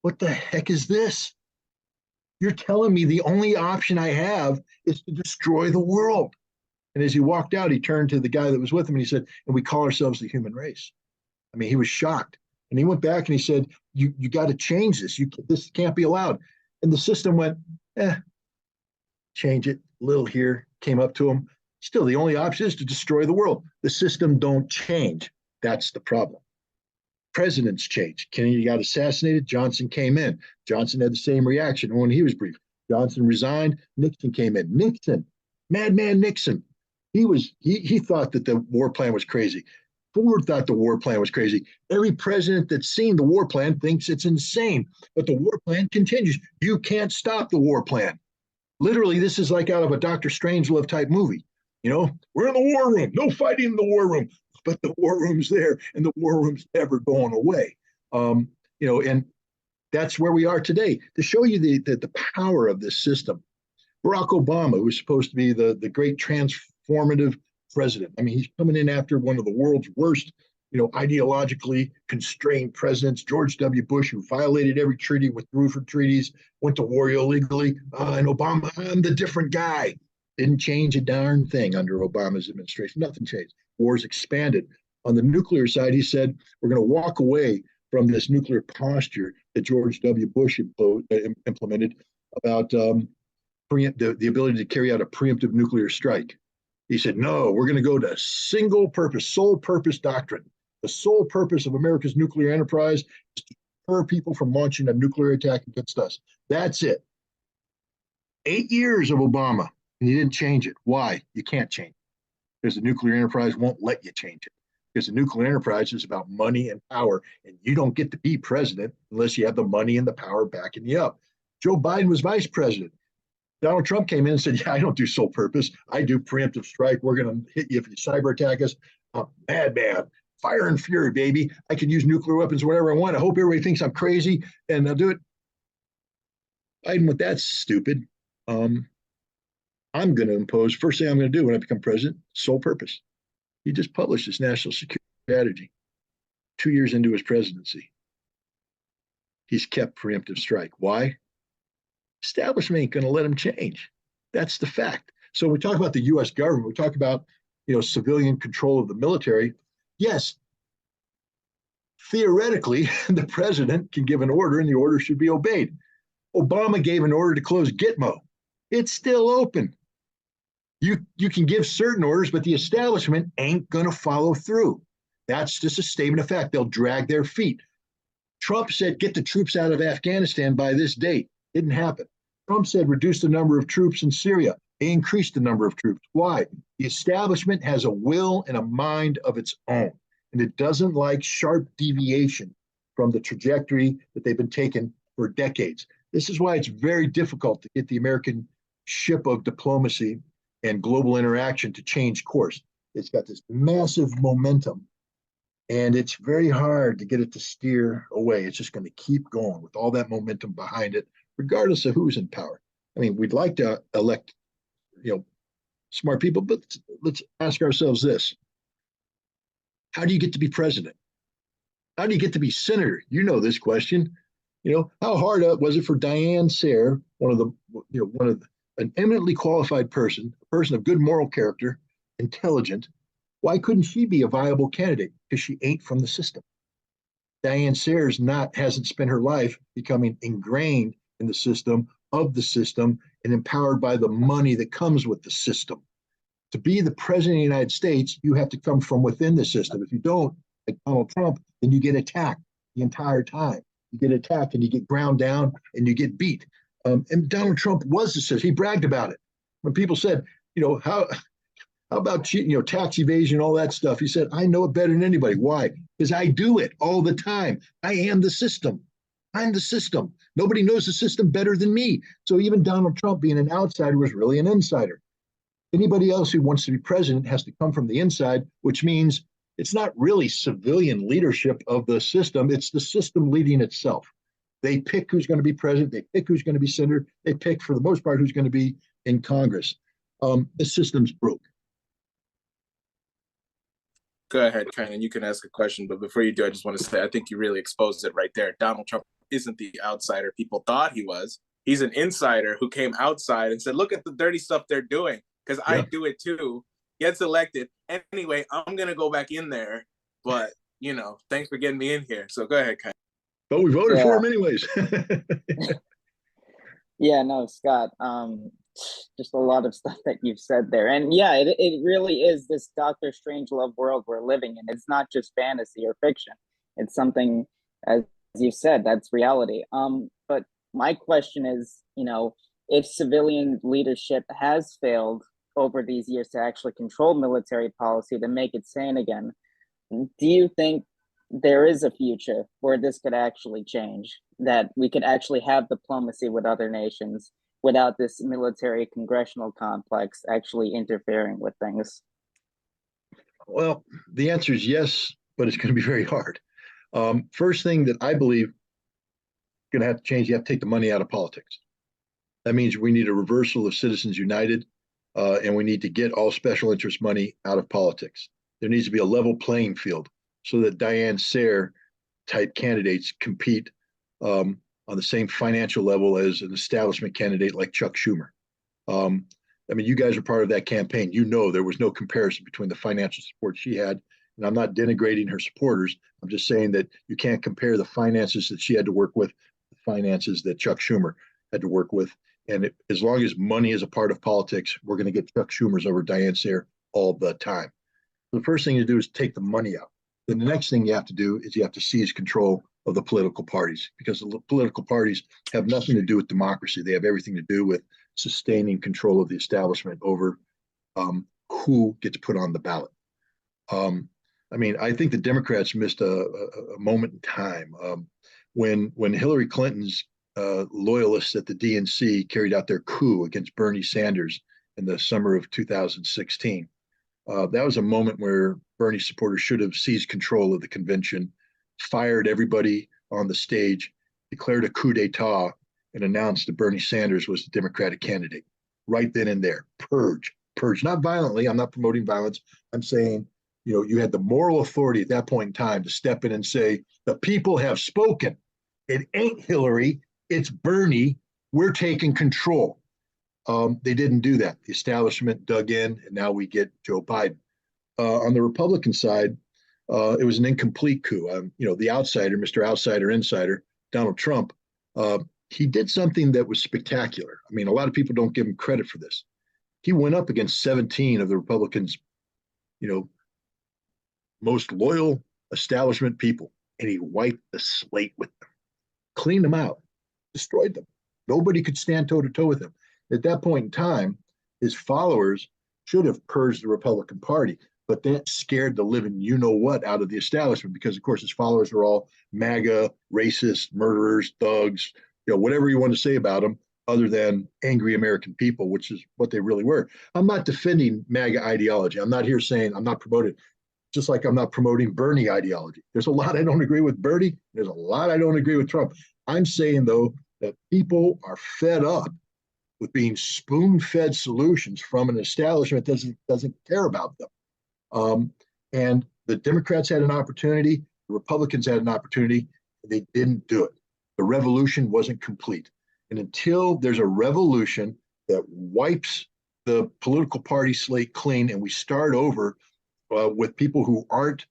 what the heck is this? You're telling me the only option I have is to destroy the world. And as he walked out, he turned to the guy that was with him, and he said, and we call ourselves the human race. I mean, he was shocked. And he went back and he said, you got to change this. This can't be allowed. And the system went, change it. A little here, came up to him. Still, the only option is to destroy the world. The system don't change. That's the problem. Presidents change. Kennedy got assassinated. Johnson came in. Johnson had the same reaction when he was briefed. Johnson resigned. Nixon came in. Nixon, madman Nixon. He thought that the war plan was crazy. Ford thought the war plan was crazy. Every president that's seen the war plan thinks it's insane, but the war plan continues. You can't stop the war plan. Literally, this is like out of a Dr. Strangelove type movie. We're in the war room. No fighting in the war room, but the war room's there, and the war room's never going away. And that's where we are today. To show you the power of this system, Barack Obama, who was supposed to be the great transformative president. I mean, he's coming in after one of the world's worst, ideologically constrained presidents, George W. Bush, who violated every treaty, withdrew from treaties, went to war illegally. And Obama, I'm the different guy. Didn't change a darn thing under Obama's administration. Nothing changed. Wars expanded. On the nuclear side, he said, we're going to walk away from this nuclear posture that George W. Bush implemented about the ability to carry out a preemptive nuclear strike. He said, no, we're going to go to single purpose, sole purpose doctrine. The sole purpose of America's nuclear enterprise is to deter people from launching a nuclear attack against us. That's it. 8 years of Obama, and he didn't change it. Why? You can't change it. Because the nuclear enterprise won't let you change it. Because the nuclear enterprise is about money and power, and you don't get to be president unless you have the money and the power backing you up. Joe Biden was vice president. Donald Trump came in and said, yeah, I don't do sole purpose. I do preemptive strike. We're going to hit you if you cyber attack us. I'm madman. Fire and fury, baby. I can use nuclear weapons whenever I want. I hope everybody thinks I'm crazy, and I'll do it. Biden went, that's stupid. I'm going to impose, first thing I'm going to do when I become president, sole purpose. He just published his national security strategy 2 years into his presidency. He's kept preemptive strike. Why? Establishment ain't going to let him change. That's the fact. So we talk about the U.S. government. We talk about, civilian control of the military. Yes, theoretically, the president can give an order and the order should be obeyed. Obama gave an order to close Gitmo. It's still open. You can give certain orders, but the establishment ain't going to follow through. That's just a statement of fact. They'll drag their feet. Trump said, get the troops out of Afghanistan by this date. Didn't happen. Trump said, reduce the number of troops in Syria. They increased the number of troops. Why? The establishment has a will and a mind of its own, and it doesn't like sharp deviation from the trajectory that they've been taking for decades. This is why it's very difficult to get the American ship of diplomacy and global interaction to change course. It's got this massive momentum, and it's very hard to get it to steer away. It's just going to keep going with all that momentum behind it, regardless of who's in power. I mean, we'd like to elect, smart people, but let's ask ourselves this. How do you get to be president? How do you get to be senator? You know this question. How hard was it for Diane Sayre, an eminently qualified person, a person of good moral character, intelligent? Why couldn't she be a viable candidate? Because she ain't from the system. Diane Sayre hasn't spent her life becoming ingrained in the system, of the system, and empowered by the money that comes with the system. To be the president of the United States, you have to come from within the system. If you don't, like Donald Trump, then you get attacked the entire time. You get attacked and you get ground down and you get beat. And Donald Trump was the system. He bragged about it. When people said, how about cheating, tax evasion, all that stuff, he said, I know it better than anybody. Why? Because I do it all the time. I am the system. I'm the system. Nobody knows the system better than me. So even Donald Trump, being an outsider, was really an insider. Anybody else who wants to be president has to come from the inside, which means it's not really civilian leadership of the system. It's the system leading itself. They pick who's going to be president. They pick who's going to be senator. They pick, for the most part, who's going to be in Congress. The system's broke. Go ahead, Ken, and you can ask a question. But before you do, I just want to say, I think you really exposed it right there. Donald Trump isn't the outsider people thought he was. He's an insider who came outside and said, look at the dirty stuff they're doing, because I do it too. Gets elected. Anyway, I'm going to go back in there. But, thanks for getting me in here. So go ahead, Ken. But we voted for him anyways. Yeah, no, Scott, just a lot of stuff that you've said there. And yeah, it really is this Dr. Strangelove world we're living in. It's not just fantasy or fiction. It's something, as you said, that's reality. But my question is, if civilian leadership has failed over these years to actually control military policy to make it sane again, do you think there is a future where this could actually change, that we could actually have diplomacy with other nations without this military congressional complex actually interfering with things? Well, the answer is yes, but it's going to be very hard. First thing that I believe going to have to change, you have to take the money out of politics. That means we need a reversal of Citizens United, and we need to get all special interest money out of politics. There needs to be a level playing field so that Diane Sayre type candidates compete on the same financial level as an establishment candidate like Chuck Schumer. I mean, you guys are part of that campaign. You know, there was no comparison between the financial support she had, and I'm not denigrating her supporters. I'm just saying that you can't compare the finances that she had to work with, the finances that Chuck Schumer had to work with. And as long as money is a part of politics, we're going to get Chuck Schumers over Diane Sare all the time. So the first thing to do is take the money out. Then the next thing you have to do is you have to seize control of the political parties, because the political parties have nothing to do with democracy. They have everything to do with sustaining control of the establishment over who gets put on the ballot. I mean, I think the Democrats missed a moment in time when Hillary Clinton's loyalists at the DNC carried out their coup against Bernie Sanders in the summer of 2016. That was a moment where Bernie supporters should have seized control of the convention, fired everybody on the stage, declared a coup d'etat, and announced that Bernie Sanders was the Democratic candidate. Right then and there, purge, not violently. I'm not promoting violence. I'm saying, you know, you had the moral authority at that point in time to step in and say, the people have spoken. It ain't Hillary, it's Bernie. We're taking control. They didn't do that. The establishment dug in, and now we get Joe Biden. On the Republican side, it was an incomplete coup. You know, the outsider, Mr. Outsider Insider, Donald Trump, he did something that was spectacular. I mean, a lot of people don't give him credit for this. He went up against 17 of the Republicans, you know, most loyal establishment people, and he wiped the slate with them, cleaned them out, destroyed them. Nobody could stand toe to toe with him. At that point in time, his followers should have purged the Republican Party, but that scared the living you know what out of the establishment, because of course his followers were all MAGA, racist, murderers, thugs, you know, whatever you want to say about them, other than angry American people, which is what they really were. I'm not defending MAGA ideology. I'm not here saying, I'm not promoting, just like I'm not promoting Bernie ideology. There's a lot I don't agree with Bernie. There's a lot I don't agree with Trump. I'm saying, though, that people are fed up with being spoon-fed solutions from an establishment that doesn't care about them. And the Democrats had an opportunity, the Republicans had an opportunity, and they didn't do it. The revolution wasn't complete. And until there's a revolution that wipes the political party slate clean and we start over with people who aren't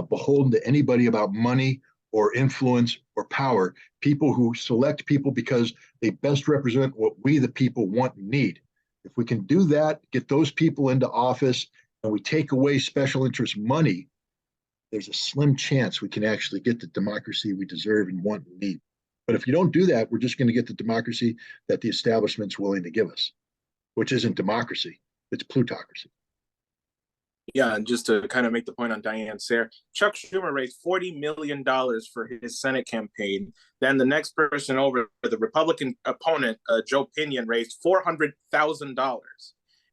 beholden to anybody about money or influence or power, people who select people because they best represent what we, the people, want and need. If we can do that, get those people into office, and we take away special interest money, there's a slim chance we can actually get the democracy we deserve and want and need. But if you don't do that, we're just going to get the democracy that the establishment's willing to give us, which isn't democracy, it's plutocracy. Yeah, and just to kind of make the point on Diane Sare, Chuck Schumer raised $40 million for his Senate campaign. Then the next person over, the Republican opponent, Joe Pinion, raised $400,000.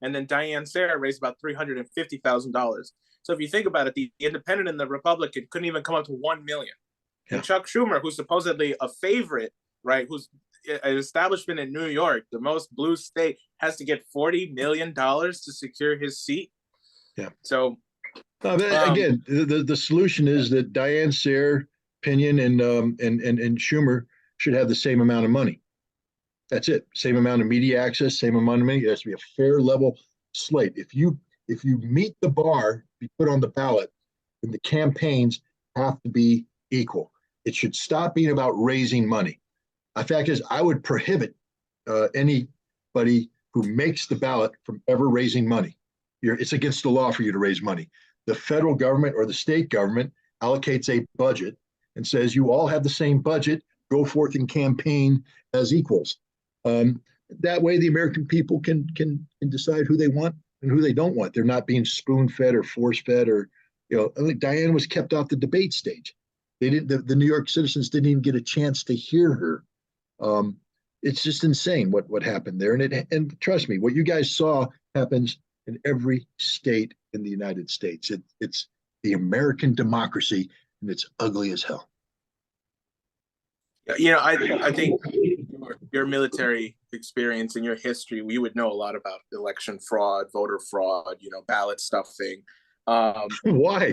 And then Diane Sare raised about $350,000. So if you think about it, the independent and the Republican couldn't even come up to $1 million. Yeah. And Chuck Schumer, who's supposedly a favorite, right, who's an establishment in New York, the most blue state, has to get $40 million to secure his seat. Yeah. So again, the solution is that Diane Sare, Pinion, and Schumer should have the same amount of money. That's it. Same amount of media access, same amount of money. It has to be a fair level slate. If you meet the bar, be put on the ballot, then the campaigns have to be equal. It should stop being about raising money. The fact is, I would prohibit anybody who makes the ballot from ever raising money. It's against the law for you to raise money. The federal government or the state government allocates a budget and says you all have the same budget, go forth and campaign as equals. That way the American people can decide who they want and who they don't want. They're not being spoon-fed or force-fed, or, you know, I think Diane was kept off the debate stage. They didn't, the New York citizens didn't even get a chance to hear her. It's just insane what happened there. And trust me, what you guys saw happens in every state in the United States. It's the American democracy, and it's ugly as hell. You know, I think your military experience and your history, we would know a lot about election fraud, voter fraud, you know, ballot stuffing. Why?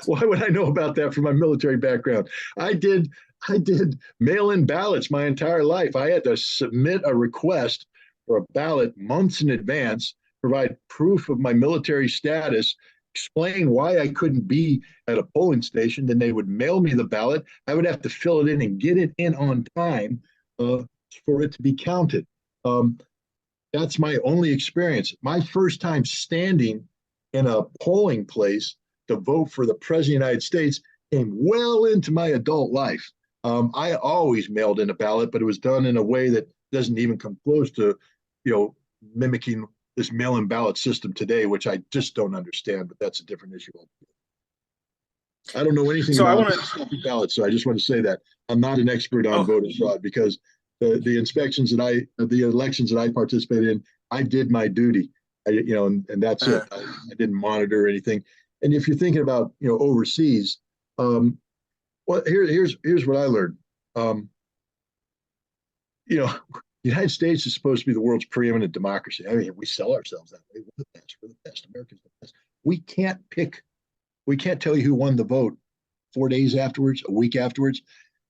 Why would I know about that from my military background? I did mail-in ballots my entire life. I had to submit a request for a ballot months in advance, provide proof of my military status, explain why I couldn't be at a polling station. Then they would mail me the ballot. I would have to fill it in and get it in on time for it to be counted. That's my only experience. My first time standing in a polling place to vote for the president of the United States came well into my adult life. I always mailed in a ballot, but it was done in a way that doesn't even come close to, mimicking this mail-in ballot system today, which I just don't understand. But that's a different issue. I don't know anything about ballots, so I just want to say that I'm not an expert on voter fraud, because the elections that I participated in, I did my duty, and that's it. I didn't monitor anything. And if you're thinking about, overseas, well, here's what I learned. The United States is supposed to be the world's preeminent democracy. I mean, we sell ourselves that way. We're the best. We're the best. Americans are the best. We can't tell you who won the vote 4 days afterwards, a week afterwards.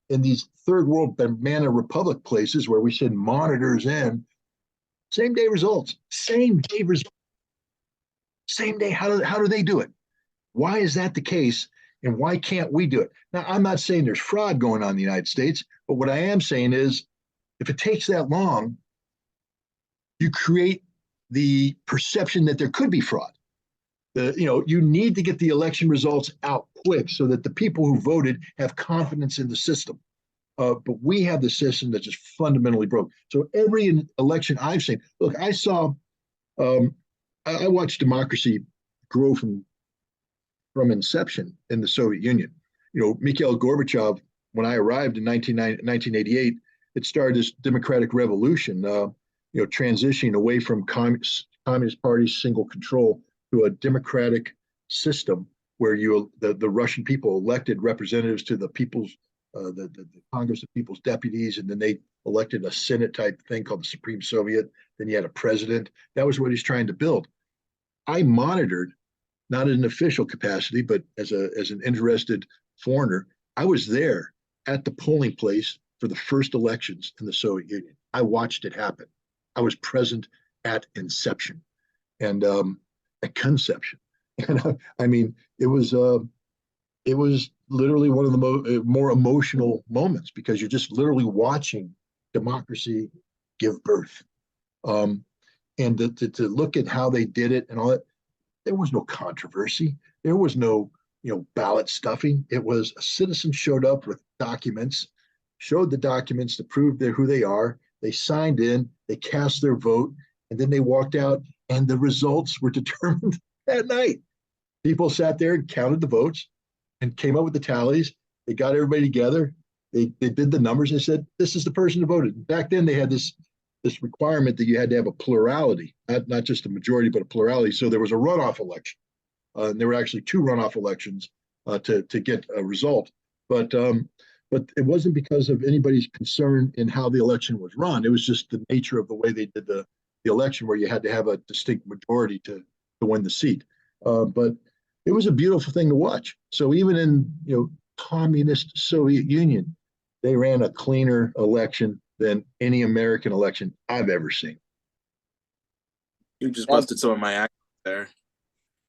In these third world banana republic places where we send monitors in, same day results. Same day. How do they do it? Why is that the case? And why can't we do it? Now, I'm not saying there's fraud going on in the United States, but what I am saying is, if it takes that long, you create the perception that there could be fraud. You need to get the election results out quick so that the people who voted have confidence in the system. But we have the system that just fundamentally broke. So every election I've seen, look, I watched democracy grow from inception in the Soviet Union. Mikhail Gorbachev, when I arrived in 1988, it started this democratic revolution, transitioning away from Communist Party's single control to a democratic system where the Russian people elected representatives to the people's, the Congress of People's Deputies, and then they elected a Senate type thing called the Supreme Soviet. Then you had a president. That was what he's trying to build. I monitored, not in an official capacity, but as an interested foreigner. I was there at the polling place for the first elections in the Soviet Union. I watched it happen. I was present at inception and at conception. And I mean, it was literally one of the more emotional moments, because you're just literally watching democracy give birth. And to look at how they did it and all that, there was no controversy. There was no, ballot stuffing. It was a citizen showed up with documents, showed the documents to prove who they are. They signed in, they cast their vote, and then they walked out, and the results were determined that night. People sat there and counted the votes and came up with the tallies. They got everybody together. They did the numbers and said, this is the person who voted. Back then, they had this requirement that you had to have a plurality, not just a majority, but a plurality. So there was a runoff election. And there were actually 2 runoff elections to get a result. But it wasn't because of anybody's concern in how the election was run. It was just the nature of the way they did the election, where you had to have a distinct majority to win the seat. But it was a beautiful thing to watch. So even in communist Soviet Union, they ran a cleaner election than any American election I've ever seen. You just busted some of my act there.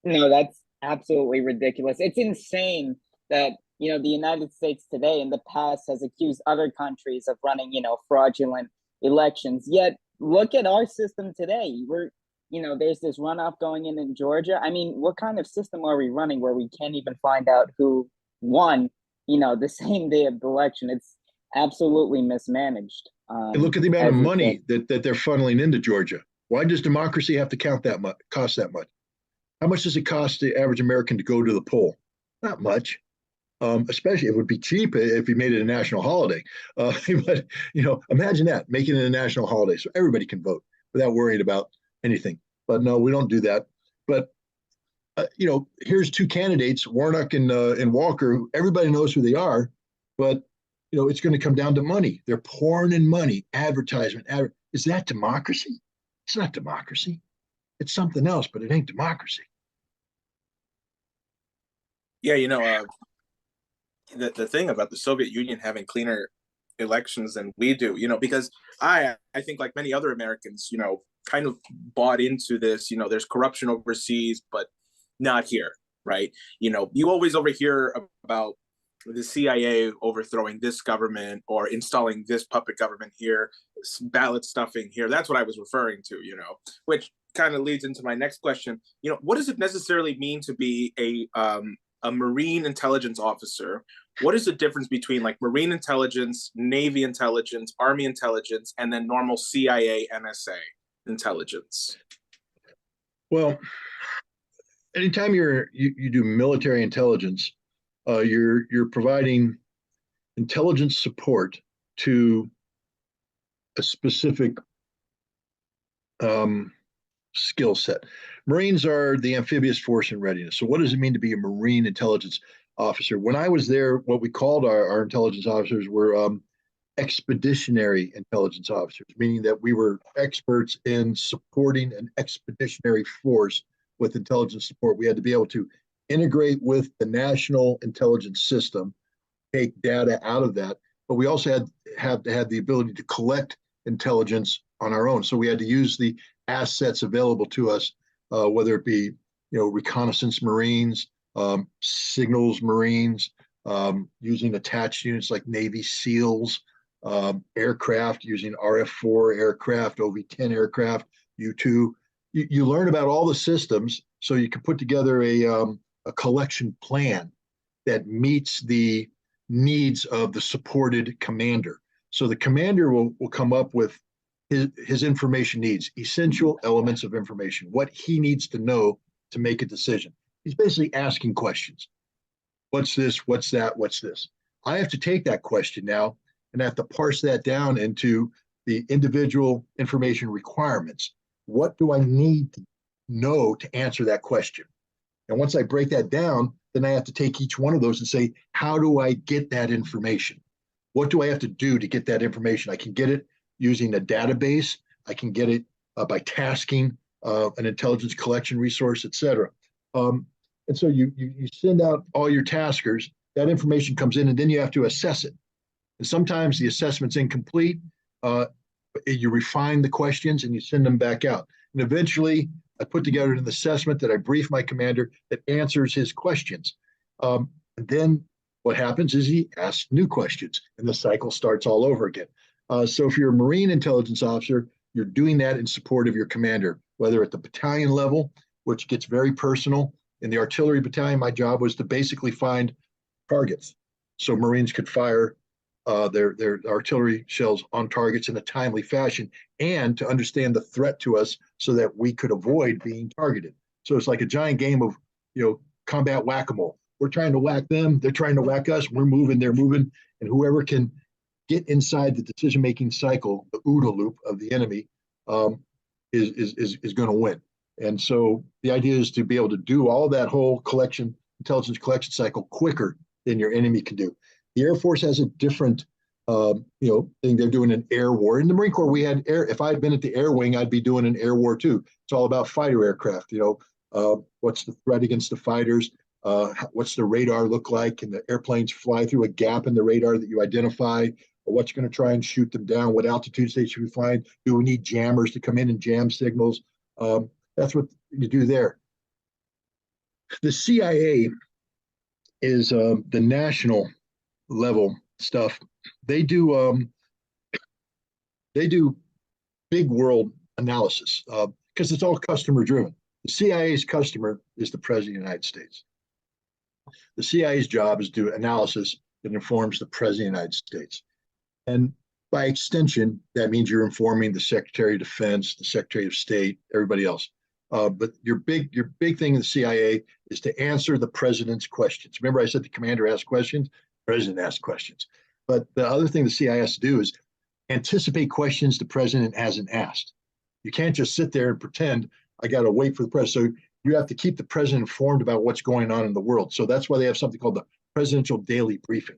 No, that's absolutely ridiculous. It's insane that, the United States today in the past has accused other countries of running, fraudulent elections. Yet look at our system today. There's this runoff going in Georgia. I mean, what kind of system are we running where we can't even find out who won, the same day of the election? It's absolutely mismanaged. And look at the amount of money that they're funneling into Georgia. Why does democracy have to cost that much? How much does it cost the average American to go to the poll? Not much. Especially, it would be cheap if you made it a national holiday. But imagine that, making it a national holiday so everybody can vote without worrying about anything. But no, we don't do that. But here's 2 candidates, Warnock and Walker, who everybody knows who they are. But it's going to come down to money. They're pouring in money, advertisement. Is that democracy? It's not democracy. It's something else, but it ain't democracy. Yeah, the thing about the Soviet Union having cleaner elections than we do, because I think like many other Americans, kind of bought into this, there's corruption overseas, but not here, right? You always overhear about the CIA overthrowing this government or installing this puppet government here, ballot stuffing here. That's what I was referring to, which kind of leads into my next question. What does it necessarily mean to be a Marine intelligence officer? What is the difference between like Marine intelligence, Navy intelligence, Army intelligence, and then normal CIA, NSA intelligence? Well, anytime you do military intelligence, you're providing intelligence support to a specific skill set. Marines are the amphibious force in readiness. So what does it mean to be a Marine intelligence officer? When I was there, what we called our intelligence officers were expeditionary intelligence officers, meaning that we were experts in supporting an expeditionary force with intelligence support. We had to be able to integrate with the national intelligence system, take data out of that, but we also had to have the ability to collect intelligence on our own. So we had to use the assets available to us, whether it be reconnaissance Marines, signals Marines, using attached units like Navy SEALs, aircraft using RF-4 aircraft, OV-10 aircraft, U-2. You learn about all the systems so you can put together a collection plan that meets the needs of the supported commander. So the commander will come up with his information needs, essential elements of information, what he needs to know to make a decision. He's basically asking questions. What's this? What's that? What's this? I have to take that question now and I have to parse that down into the individual information requirements. What do I need to know to answer that question? And once I break that down, then I have to take each one of those and say, how do I get that information? What do I have to do to get that information? I can get it using a database. I can get it by tasking an intelligence collection resource, et cetera. And so you send out all your taskers, that information comes in, and then you have to assess it. And sometimes the assessment's incomplete. You refine the questions and you send them back out. And eventually, I put together an assessment that I brief my commander that answers his questions. And then what happens is he asks new questions, and the cycle starts all over again. So if you're a Marine intelligence officer, you're doing that in support of your commander, whether at the battalion level, which gets very personal. In the artillery battalion, my job was to basically find targets. So Marines could fire their artillery shells on targets in a timely fashion and to understand the threat to us so that we could avoid being targeted. So it's like a giant game of, combat whack-a-mole. We're trying to whack them, they're trying to whack us, we're moving, they're moving, and whoever can get inside the decision-making cycle, the OODA loop of the enemy, is going to win. And so the idea is to be able to do all of that whole intelligence collection cycle quicker than your enemy can do. The Air Force has a different, thing. They're doing an air war. In the Marine Corps, we had air. If I had been at the air wing, I'd be doing an air war too. It's all about fighter aircraft. What's the threat against the fighters? What's the radar look like? Can the airplanes fly through a gap in the radar that you identify? Or what's going to try and shoot them down? What altitudes they should be flying? Do we need jammers to come in and jam signals? That's what you do there. The CIA is the national level stuff. They do big world analysis because it's all customer driven. The CIA's customer is the President of the United States. The CIA's job is to do analysis that informs the President of the United States. And by extension, that means you're informing the Secretary of Defense, the Secretary of State, everybody else. But your big thing in the CIA is to answer the president's questions. Remember, I said the commander asks questions, the president asks questions. But the other thing the CIA has to do is anticipate questions the president hasn't asked. You can't just sit there and pretend I got to wait for the president. So you have to keep the president informed about what's going on in the world. So that's why they have something called the Presidential Daily Briefing.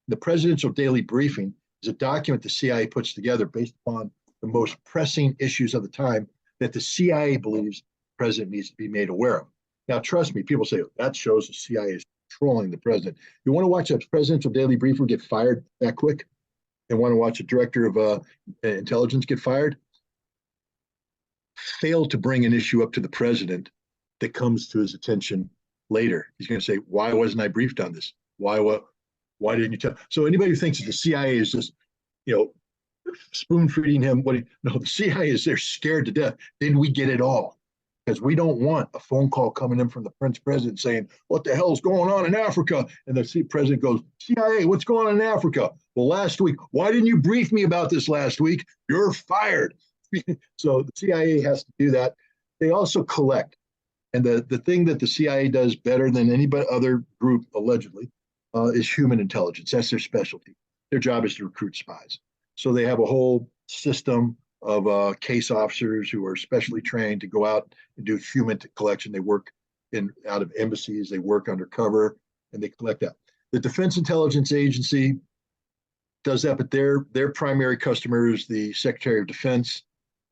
The Presidential Daily Briefing is a document the CIA puts together based upon the most pressing issues of the time that the CIA believes the president needs to be made aware of. Now, trust me, people say, that shows the CIA is trolling the president. You want to watch a Presidential Daily Briefer get fired that quick? and want to watch a director of intelligence get fired, fail to bring an issue up to the president that comes to his attention later. He's going to say, "Why wasn't I briefed on this? Why didn't you tell?" So anybody who thinks that the CIA is just, you know, spoon feeding him, no, the CIA is, they're scared to death. Then we get it all, because we don't want a phone call coming in from the French president saying, "What the hell's going on in Africa?" And the president goes, "CIA, what's going on in Africa?" "Well, last week." "Why didn't you brief me about this last week?" "You're fired." So the CIA has to do that. They also collect. And the thing that the CIA does better than any other group, allegedly, is human intelligence. That's their specialty. Their job is to recruit spies. So they have a whole system of case officers who are specially trained to go out and do human collection. They work out of embassies, they work undercover, and they collect that. The Defense Intelligence Agency does that, but their primary customer is the Secretary of Defense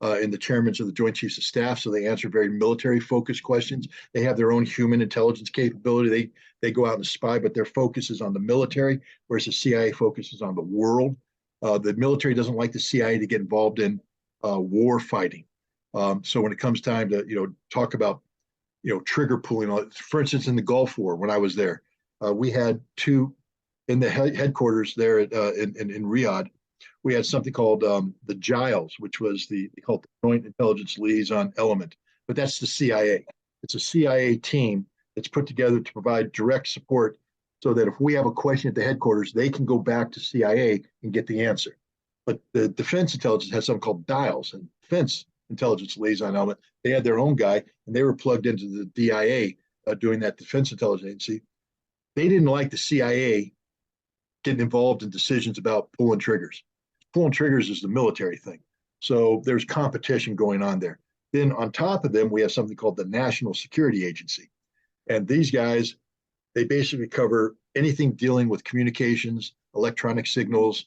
and the chairmen of the Joint Chiefs of Staff. So they answer very military-focused questions. They have their own human intelligence capability. They go out and spy, but their focus is on the military, whereas the CIA focuses on the world. The military doesn't like the CIA to get involved in war fighting. So when it comes time to talk about trigger pulling, for instance, in the Gulf War when I was there, we had two in the headquarters there in Riyadh. We had something called the Giles, which was they called the Joint Intelligence Liaison Element, but that's the CIA. It's a CIA team that's put together to provide direct support, so that if we have a question at the headquarters, they can go back to CIA and get the answer. But the Defense Intelligence has something called Dials, and Defense Intelligence Liaison Element, they had their own guy, and they were plugged into the DIA doing that Defense Intelligence Agency. They didn't like the CIA getting involved in decisions about pulling triggers. Pulling triggers is the military thing. So there's competition going on there. Then on top of them, we have something called the National Security Agency. And these guys, they basically cover anything dealing with communications, electronic signals,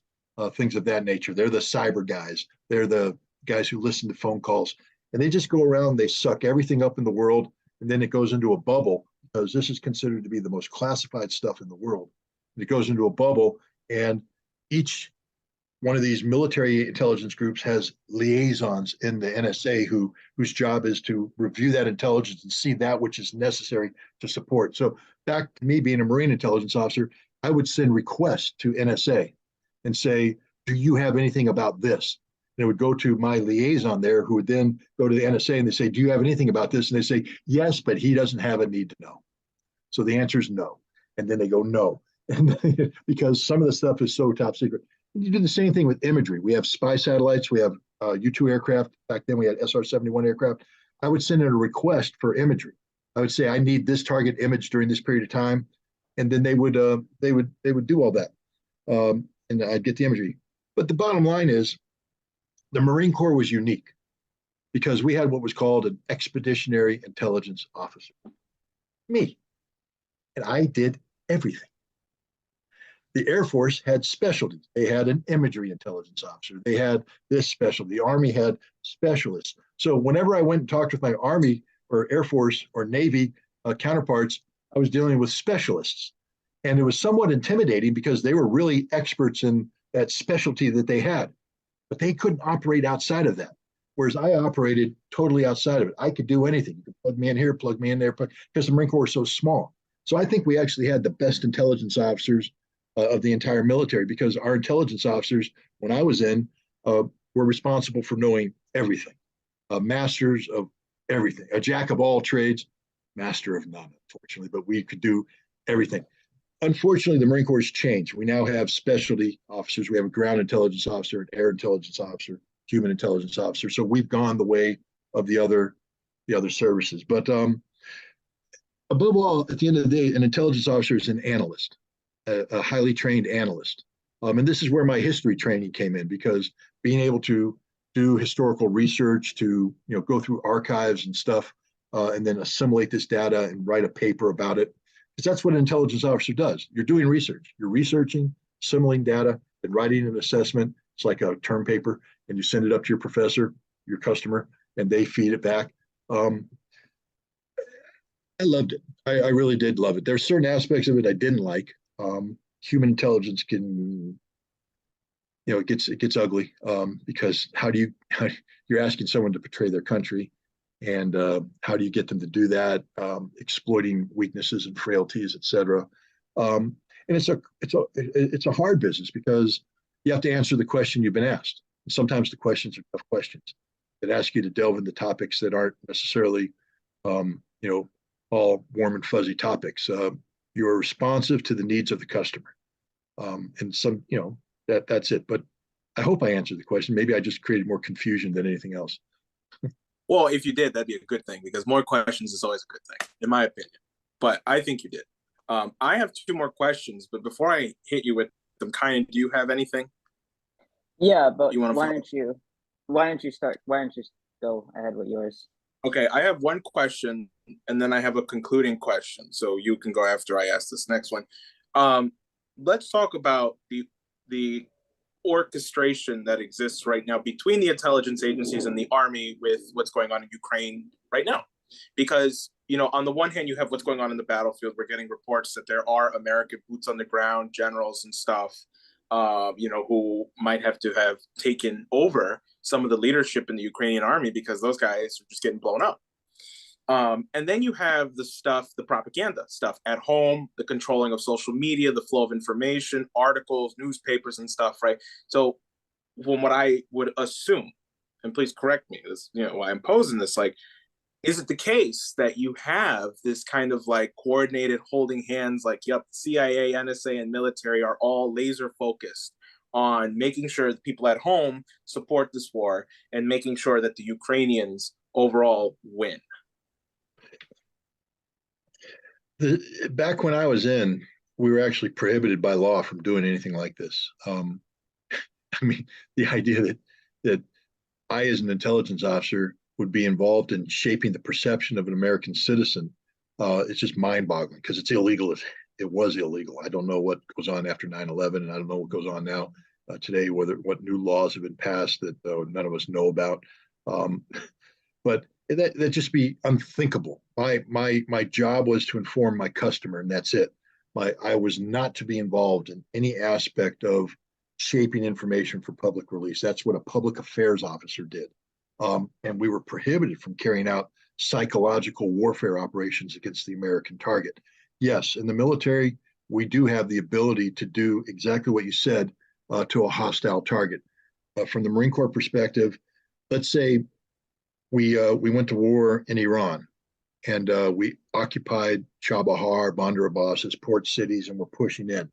things of that nature. They're the cyber guys. They're the guys who listen to phone calls. And they just go around, they suck everything up in the world, and then it goes into a bubble, because this is considered to be the most classified stuff in the world. And it goes into a bubble, and each one of these military intelligence groups has liaisons in the NSA whose job is to review that intelligence and see that which is necessary to support. So back to me being a Marine intelligence officer, I would send requests to NSA and say, "Do you have anything about this?" And it would go to my liaison there, who would then go to the NSA and they say, "Do you have anything about this?" And they say, "Yes, but he doesn't have a need to know." So the answer is no. And then they go, "No." And because some of the stuff is so top secret. You do the same thing with imagery. We have spy satellites. We have U-2 aircraft. Back then, we had SR-71 aircraft. I would send in a request for imagery. I would say, "I need this target image during this period of time," and then they would do all that, and I'd get the imagery. But the bottom line is, the Marine Corps was unique because we had what was called an expeditionary intelligence officer, me, and I did everything. The Air Force had specialties. They had an imagery intelligence officer. They had this specialty. The Army had specialists. So whenever I went and talked with my Army or Air Force or Navy counterparts, I was dealing with specialists. And it was somewhat intimidating because they were really experts in that specialty that they had. But they couldn't operate outside of that. Whereas I operated totally outside of it. I could do anything. You could plug me in here, plug me in there, because the Marine Corps is so small. So I think we actually had the best intelligence officers of the entire military, because our intelligence officers, when I was in, were responsible for knowing everything, masters of everything, a jack of all trades, master of none, unfortunately, but we could do everything. Unfortunately, the Marine Corps has changed. We now have specialty officers. We have a ground intelligence officer, an air intelligence officer, human intelligence officer. So we've gone the way of the other services. But above all, at the end of the day, an intelligence officer is an analyst, a highly trained analyst. And this is where my history training came in, because being able to do historical research, to go through archives and stuff, and then assimilate this data and write a paper about it, because that's what an intelligence officer does. You're doing research. You're researching, assimilating data, and writing an assessment. It's like a term paper, and you send it up to your professor, your customer, and they feed it back. I loved it. I really did love it. There's certain aspects of it I didn't like. Human intelligence can it gets ugly, because you're asking someone to betray their country, and how do you get them to do that, exploiting weaknesses and frailties, etc. And it's a hard business, because you have to answer the question you've been asked. And sometimes the questions are tough questions that ask you to delve into topics that aren't necessarily, all warm and fuzzy topics. You are responsive to the needs of the customer, and that's it. But I hope I answered the question. Maybe I just created more confusion than anything else. Well, if you did, that'd be a good thing, because more questions is always a good thing, in my opinion. But I think you did. I have two more questions, but before I hit you with them, kind, do you have anything? Yeah, but You want to why don't you start? Why don't you go ahead with yours? Okay, I have one question, and then I have a concluding question. So you can go after I ask this next one. Let's talk about the orchestration that exists right now between the intelligence agencies and the army with what's going on in Ukraine right now. Because, on the one hand, you have what's going on in the battlefield. We're getting reports that there are American boots on the ground, generals and stuff, who might have to have taken over some of the leadership in the Ukrainian army, because those guys are just getting blown up. And then you have the propaganda stuff at home, the controlling of social media, the flow of information, articles, newspapers and stuff, right? So from what I would assume, and please correct me, this, why I'm posing this, like, is it the case that you have this kind of like coordinated holding hands, like, yep, CIA, NSA, and military are all laser focused on making sure that people at home support this war and making sure that the Ukrainians overall win? Back when I was in, we were actually prohibited by law from doing anything like this. The idea that I, as an intelligence officer, would be involved in shaping the perception of an American citizen, it's just mind-boggling, because it's illegal. It was illegal. I don't know what goes on after 9/11, and I don't know what goes on now today, what new laws have been passed that none of us know about. But that just be unthinkable. My job was to inform my customer, and that's it. I was not to be involved in any aspect of shaping information for public release. That's what a public affairs officer did. And we were prohibited from carrying out psychological warfare operations against the American target. Yes, in the military, we do have the ability to do exactly what you said to a hostile target. From the Marine Corps perspective, let's say we went to war in Iran, and we occupied Chabahar, Bandar Abbas as port cities, and we're pushing in.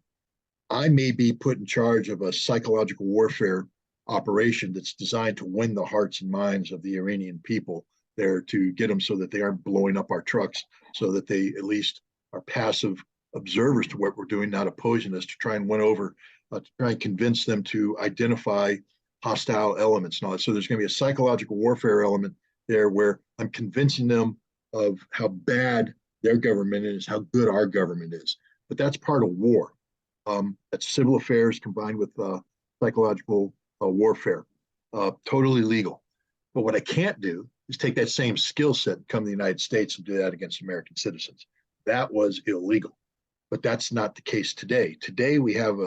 I may be put in charge of a psychological warfare operation that's designed to win the hearts and minds of the Iranian people there, to get them so that they aren't blowing up our trucks, so that they at least are passive observers to what we're doing, not opposing us, to try and win over, to try and convince them to identify hostile elements and all that. So there's going to be a psychological warfare element there, where I'm convincing them of how bad their government is, how good our government is. But that's part of war. That's civil affairs combined with psychological warfare, totally legal. But what I can't do is take that same skill set and come to the United States and do that against American citizens. That was illegal. But that's not the case today. Today we have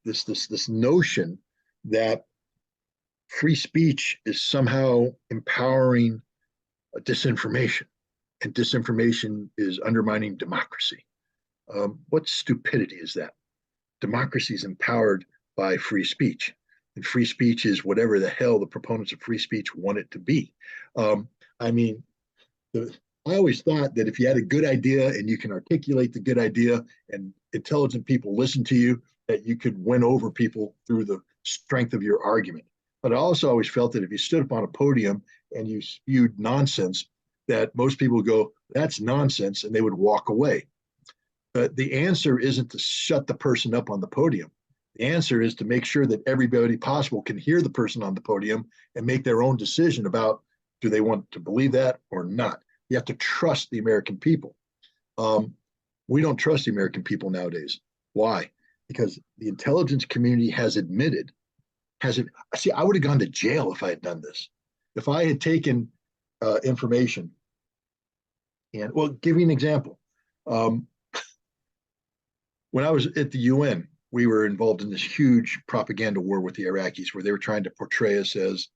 this notion that free speech is somehow empowering disinformation, and disinformation is undermining democracy. What stupidity is that? Democracy is empowered by free speech, and free speech is whatever the hell the proponents of free speech want it to be. I always thought that if you had a good idea and you can articulate the good idea and intelligent people listen to you, that you could win over people through the strength of your argument. But I also always felt that if you stood up on a podium and you spewed nonsense, that most people would go, that's nonsense, and they would walk away. But the answer isn't to shut the person up on the podium. The answer is to make sure that everybody possible can hear the person on the podium and make their own decision about, do they want to believe that or not. You have to trust the American people. We don't trust the American people nowadays. Why? Because the intelligence community has admitted, I would have gone to jail if I had done this. If I had taken information, give you an example. When I was at the UN, we were involved in this huge propaganda war with the Iraqis, where they were trying to portray us as,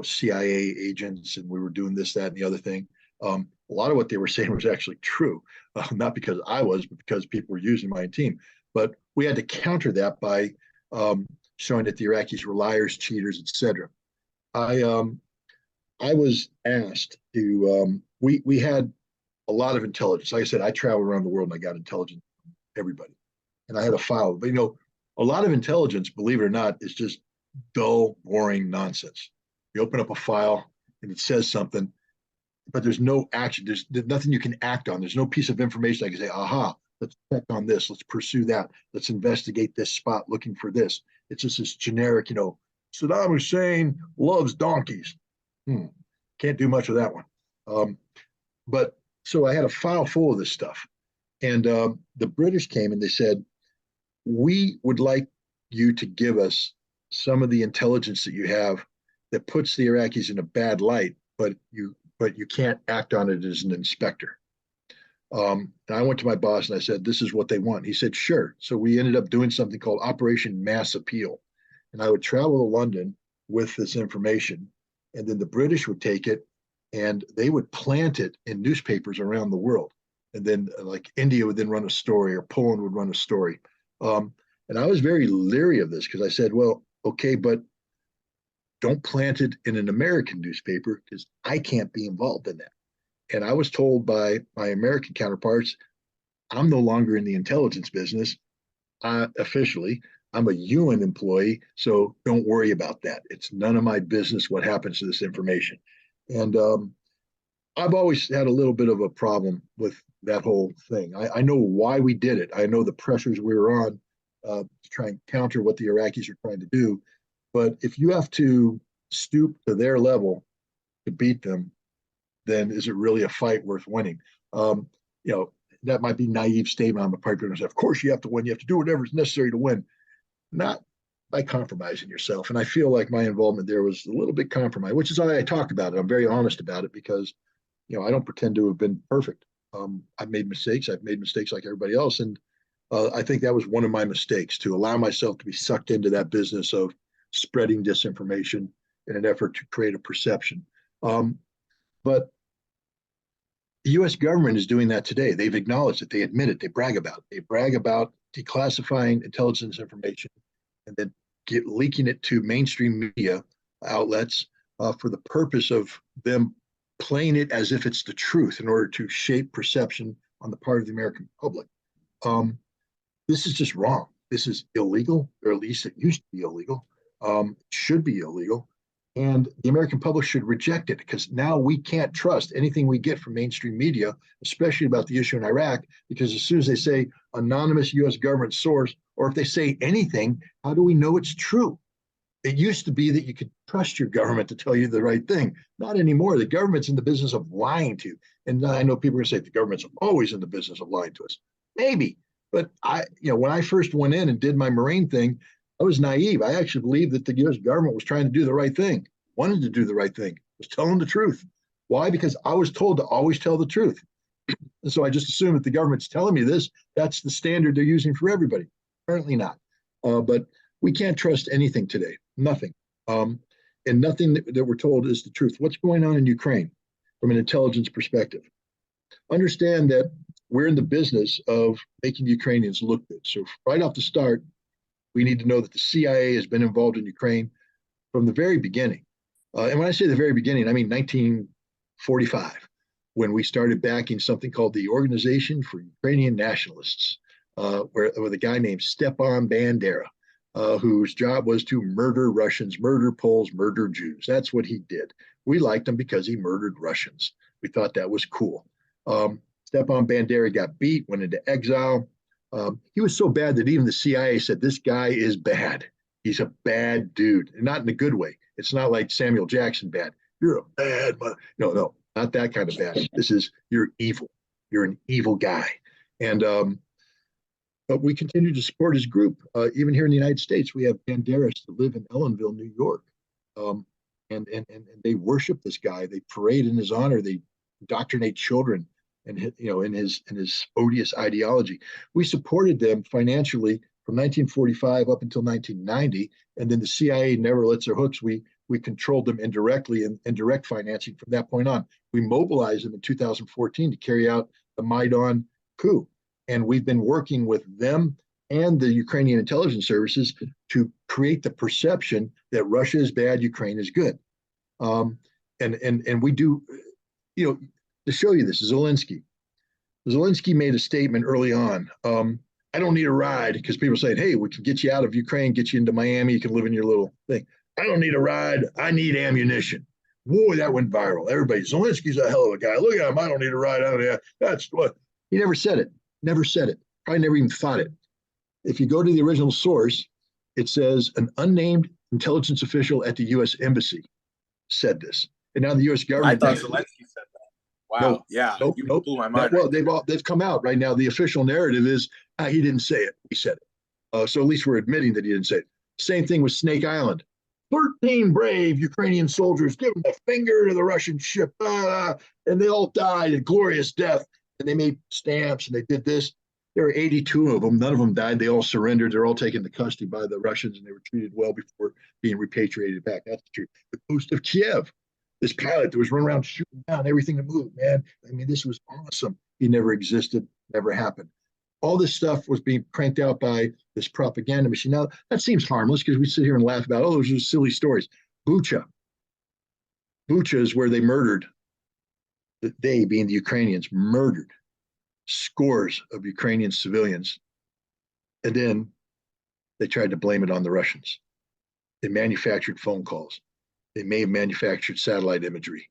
CIA agents, and we were doing this, that, and the other thing. A lot of what they were saying was actually true, not because I was, but because people were using my team. But we had to counter that by showing that the Iraqis were liars, cheaters, etc. I was asked to. We had a lot of intelligence. Like I said, I traveled around the world and I got intelligence from everybody, and I had a file. But a lot of intelligence, believe it or not, is just dull, boring nonsense. You open up a file and it says something, but there's no action. There's nothing you can act on. There's no piece of information I can say, aha, let's check on this. Let's pursue that. Let's investigate this spot looking for this. It's just this generic, Saddam Hussein loves donkeys. Can't do much with that one. But so I had a file full of this stuff. And the British came and they said, we would like you to give us some of the intelligence that you have that puts the Iraqis in a bad light, but you can't act on it as an inspector. And I went to my boss and I said, this is what they want. He said, sure. So we ended up doing something called Operation Mass Appeal. And I would travel to London with this information, and then the British would take it and they would plant it in newspapers around the world. And then like India would then run a story, or Poland would run a story. And I was very leery of this because I said, well, okay, but don't plant it in an American newspaper because I can't be involved in that. And I was told by my American counterparts, I'm no longer in the intelligence business officially. I'm a UN employee, so don't worry about that. It's none of my business what happens to this information. And I've always had a little bit of a problem with that whole thing. I know why we did it. I know the pressures we were on to try and counter what the Iraqis are trying to do. But if you have to stoop to their level to beat them, then is it really a fight worth winning? That might be a naive statement on the part of, of course you have to win. You have to do whatever is necessary to win. Not by compromising yourself. And I feel like my involvement there was a little bit compromised, which is why I talk about it. I'm very honest about it because, I don't pretend to have been perfect. I've made mistakes. I've made mistakes like everybody else. And I think that was one of my mistakes, to allow myself to be sucked into that business of spreading disinformation in an effort to create a perception. But the U.S. government is doing that today. They've acknowledged it. They admit it. They brag about it. They brag about declassifying intelligence information and then leaking it to mainstream media outlets for the purpose of them playing it as if it's the truth in order to shape perception on the part of the American public. This is just wrong. This is illegal, or at least it used to be illegal. Should be illegal. And the American public should reject it, because now we can't trust anything we get from mainstream media, especially about the issue in Iraq, because as soon as they say anonymous U.S. government source, or if they say anything, how do we know it's true? It used to be that you could trust your government to tell you the right thing. Not anymore. The government's in the business of lying to you. And I know people are going to say the government's always in the business of lying to us. Maybe. But when I first went in and did my Marine thing, I was naive. I actually believed that the U.S. government was trying to do the right thing, wanted to do the right thing, was telling the truth. Why? Because I was told to always tell the truth. And so I just assumed that the government's telling me this, that's the standard they're using for everybody. Apparently not. But we can't trust anything today, nothing. And nothing that we're told is the truth. What's going on in Ukraine from an intelligence perspective? Understand that we're in the business of making the Ukrainians look good. So right off the start, we need to know that the CIA has been involved in Ukraine from the very beginning. And when I say the very beginning, I mean 1945, when we started backing something called the Organization for Ukrainian Nationalists, with a guy named Stepan Bandera, whose job was to murder Russians, murder Poles, murder Jews. That's what he did. We liked him because he murdered Russians. We thought that was cool. Stepan Bandera got beat, went into exile. He was so bad that even the CIA said, this guy is bad. He's a bad dude, and not in a good way. It's not like Samuel Jackson bad. You're a bad mother. No, not that kind of bad. This is, you're evil. You're an evil guy. And but we continue to support his group. Even here in the United States, we have banderas that live in Ellenville, New York. And they worship this guy. They parade in his honor. They indoctrinate children and in his odious ideology. We supported them financially from 1945 up until 1990, and then the CIA never lets their hooks. We controlled them indirectly and direct financing from that point on. We mobilized them in 2014 to carry out the Maidan coup, and we've been working with them and the Ukrainian intelligence services to create the perception that Russia is bad, Ukraine is good. And we do, you know, to show you this, Zelensky made a statement early on. I don't need a ride, because people saying, hey, we can get you out of Ukraine, get you into Miami, you can live in your little thing. I don't need a ride. I need ammunition. Boy, that went viral. Everybody, Zelensky's a hell of a guy. Look at him. I don't need a ride. I don't need. That's what he never said it. Never said it. Probably never even thought it. If you go to the original source, it says an unnamed intelligence official at the U.S. Embassy said this, and now the U.S. government. I thought Zelensky said that. Wow. You blew my mind. They've come out right now. The official narrative is he didn't say it. He said it. So at least we're admitting that he didn't say it. Same thing with Snake Island. 13 brave Ukrainian soldiers giving the finger to the Russian ship, and they all died a glorious death. And they made stamps and they did this. There were 82 of them. None of them died. They all surrendered. They're all taken into custody by the Russians, and they were treated well before being repatriated back. That's the truth. The coast of Kiev, this pilot that was running around shooting down everything that moved, man. I mean, this was awesome. He never existed, never happened. All this stuff was being cranked out by this propaganda machine. Now, that seems harmless because we sit here and laugh about, oh, those are silly stories. Bucha is where they murdered, they being the Ukrainians, murdered scores of Ukrainian civilians. And then they tried to blame it on the Russians. They manufactured phone calls. They may have manufactured satellite imagery.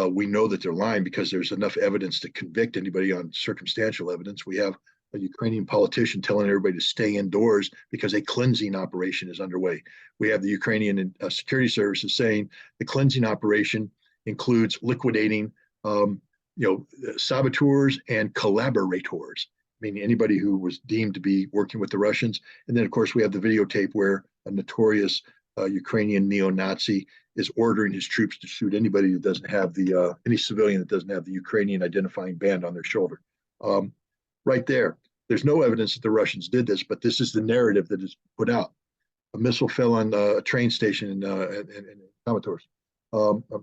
We know that they're lying because there's enough evidence to convict anybody on circumstantial evidence. We have a Ukrainian politician telling everybody to stay indoors because a cleansing operation is underway. We have the Ukrainian security services saying the cleansing operation includes liquidating, saboteurs and collaborators, meaning anybody who was deemed to be working with the Russians. And then, of course, we have the videotape where a notorious Ukrainian neo-Nazi is ordering his troops to shoot anybody that doesn't have any civilian that doesn't have the Ukrainian identifying band on their shoulder. Right there, there's no evidence that the Russians did this, but this is the narrative that is put out. A missile fell on a train station in Kramatorsk. It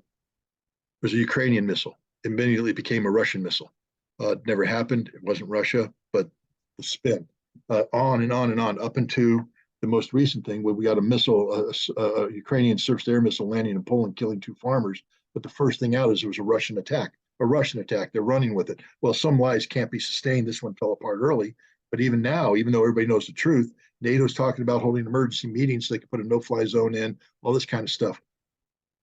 was a Ukrainian missile. Immediately became a Russian missile. It never happened. It wasn't Russia, but the spin. On and on and on, up into the most recent thing where we got a missile, a Ukrainian surface air missile landing in Poland, killing 2 farmers. But the first thing out is there was a Russian attack. They're running with it. Well, some lies can't be sustained. This one fell apart early. But even now, even though everybody knows the truth, NATO's talking about holding emergency meetings so they can put a no-fly zone in, all this kind of stuff.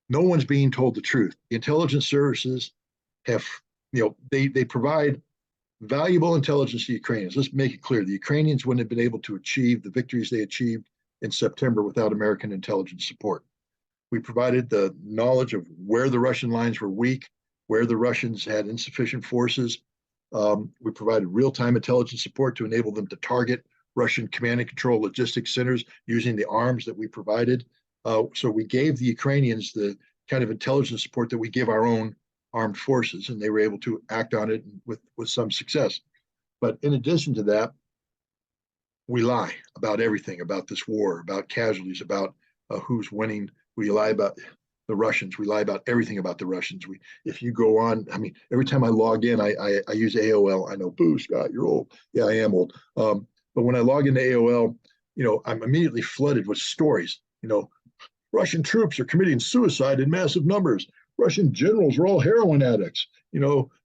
No one's being told the truth. The intelligence services have, they provide valuable intelligence to Ukrainians. Let's make it clear. The Ukrainians wouldn't have been able to achieve the victories they achieved in September without American intelligence support. We provided the knowledge of where the Russian lines were weak, where the Russians had insufficient forces. We provided real-time intelligence support to enable them to target Russian command and control logistics centers using the arms that we provided. So we gave the Ukrainians the kind of intelligence support that we give our own armed forces, and they were able to act on it with some success. But in addition to that, we lie about everything, about this war, about casualties, about who's winning. We lie about the Russians. We lie about everything about the Russians. If you go on, I mean, every time I log in, I use AOL. I know, boo, Scott, you're old. Yeah, I am old. But when I log into AOL, I'm immediately flooded with stories. Russian troops are committing suicide in massive numbers. Russian generals are all heroin addicts.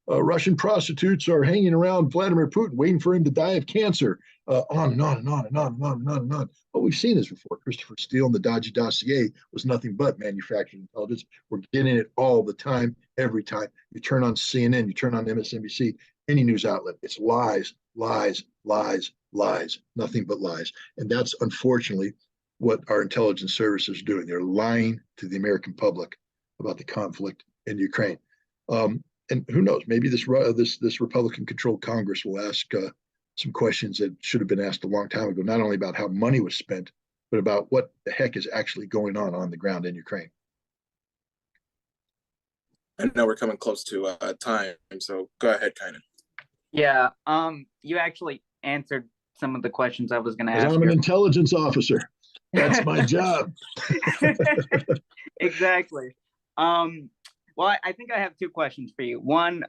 Russian prostitutes are hanging around Vladimir Putin, waiting for him to die of cancer. On and on and on and on and on and on and on. But we've seen this before. Christopher Steele and the Dodgy dossier was nothing but manufactured intelligence. We're getting it all the time, every time. You turn on CNN, you turn on MSNBC, any news outlet, it's lies, lies, lies, lies, nothing but lies. And that's unfortunately what our intelligence services are doing. They're lying to the American public about the conflict in Ukraine. And who knows, maybe this Republican-controlled Congress will ask some questions that should have been asked a long time ago, not only about how money was spent, but about what the heck is actually going on the ground in Ukraine. I know we're coming close to time, so go ahead, Kynan. Yeah, you actually answered some of the questions I was going to Because ask I'm an you. intelligence officer. That's my job. Exactly. Well, I think I have two questions for you. One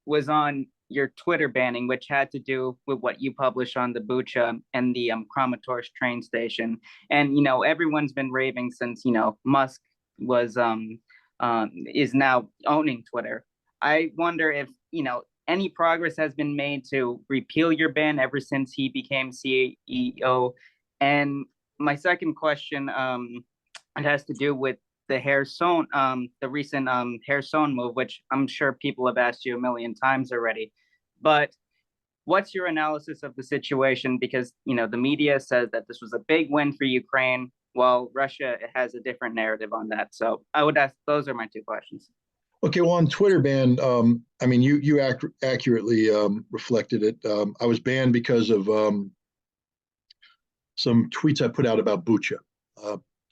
was on your Twitter banning, which had to do with what you published on the Bucha and the Kramatorsk train station. And, everyone's been raving since, Musk was is now owning Twitter. I wonder if, any progress has been made to repeal your ban ever since he became CEO. And my second question, it has to do with the Kherson, the recent Kherson move, which I'm sure people have asked you a million times already. But what's your analysis of the situation? Because the media says that this was a big win for Ukraine, while Russia has a different narrative on that. So I would ask. Those are my two questions. Okay, well, on Twitter ban, I mean, you accurately reflected it. I was banned because of some tweets I put out about Bucha.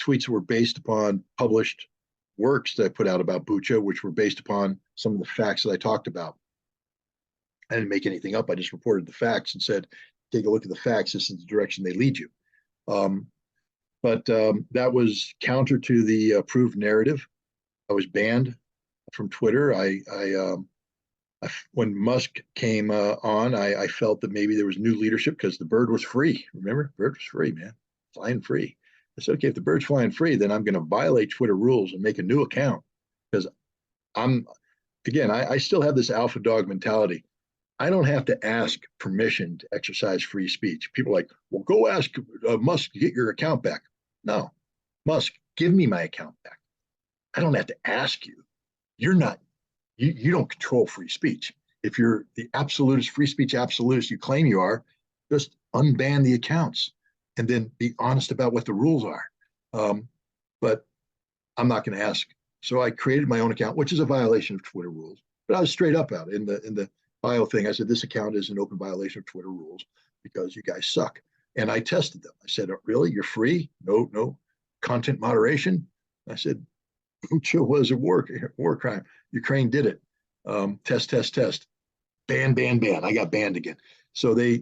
Tweets were based upon published works that I put out about Bucha, which were based upon some of the facts that I talked about. I didn't make anything up. I just reported the facts and said, take a look at the facts. This is the direction they lead you. But that was counter to the approved narrative. I was banned from Twitter. When Musk came on, I felt that maybe there was new leadership because the bird was free. Remember, bird was free, man, flying free. I said, okay, if the bird's flying free, then I'm going to violate Twitter rules and make a new account because I still have this alpha dog mentality. I don't have to ask permission to exercise free speech. People are like, well, go ask Musk to get your account back. No, Musk, give me my account back. I don't have to ask you. You're not, you don't control free speech. If you're the absolutist, free speech absolutist you claim you are, just unban the accounts and then be honest about what the rules are. But I'm not going to ask. So I created my own account, which is a violation of Twitter rules. But I was straight up about it in the bio thing. I said, this account is an open violation of Twitter rules because you guys suck. And I tested them. I said, oh, really? You're free? No content moderation? I said, Bucha was a war crime. Ukraine did it. Test. Ban. I got banned again. So they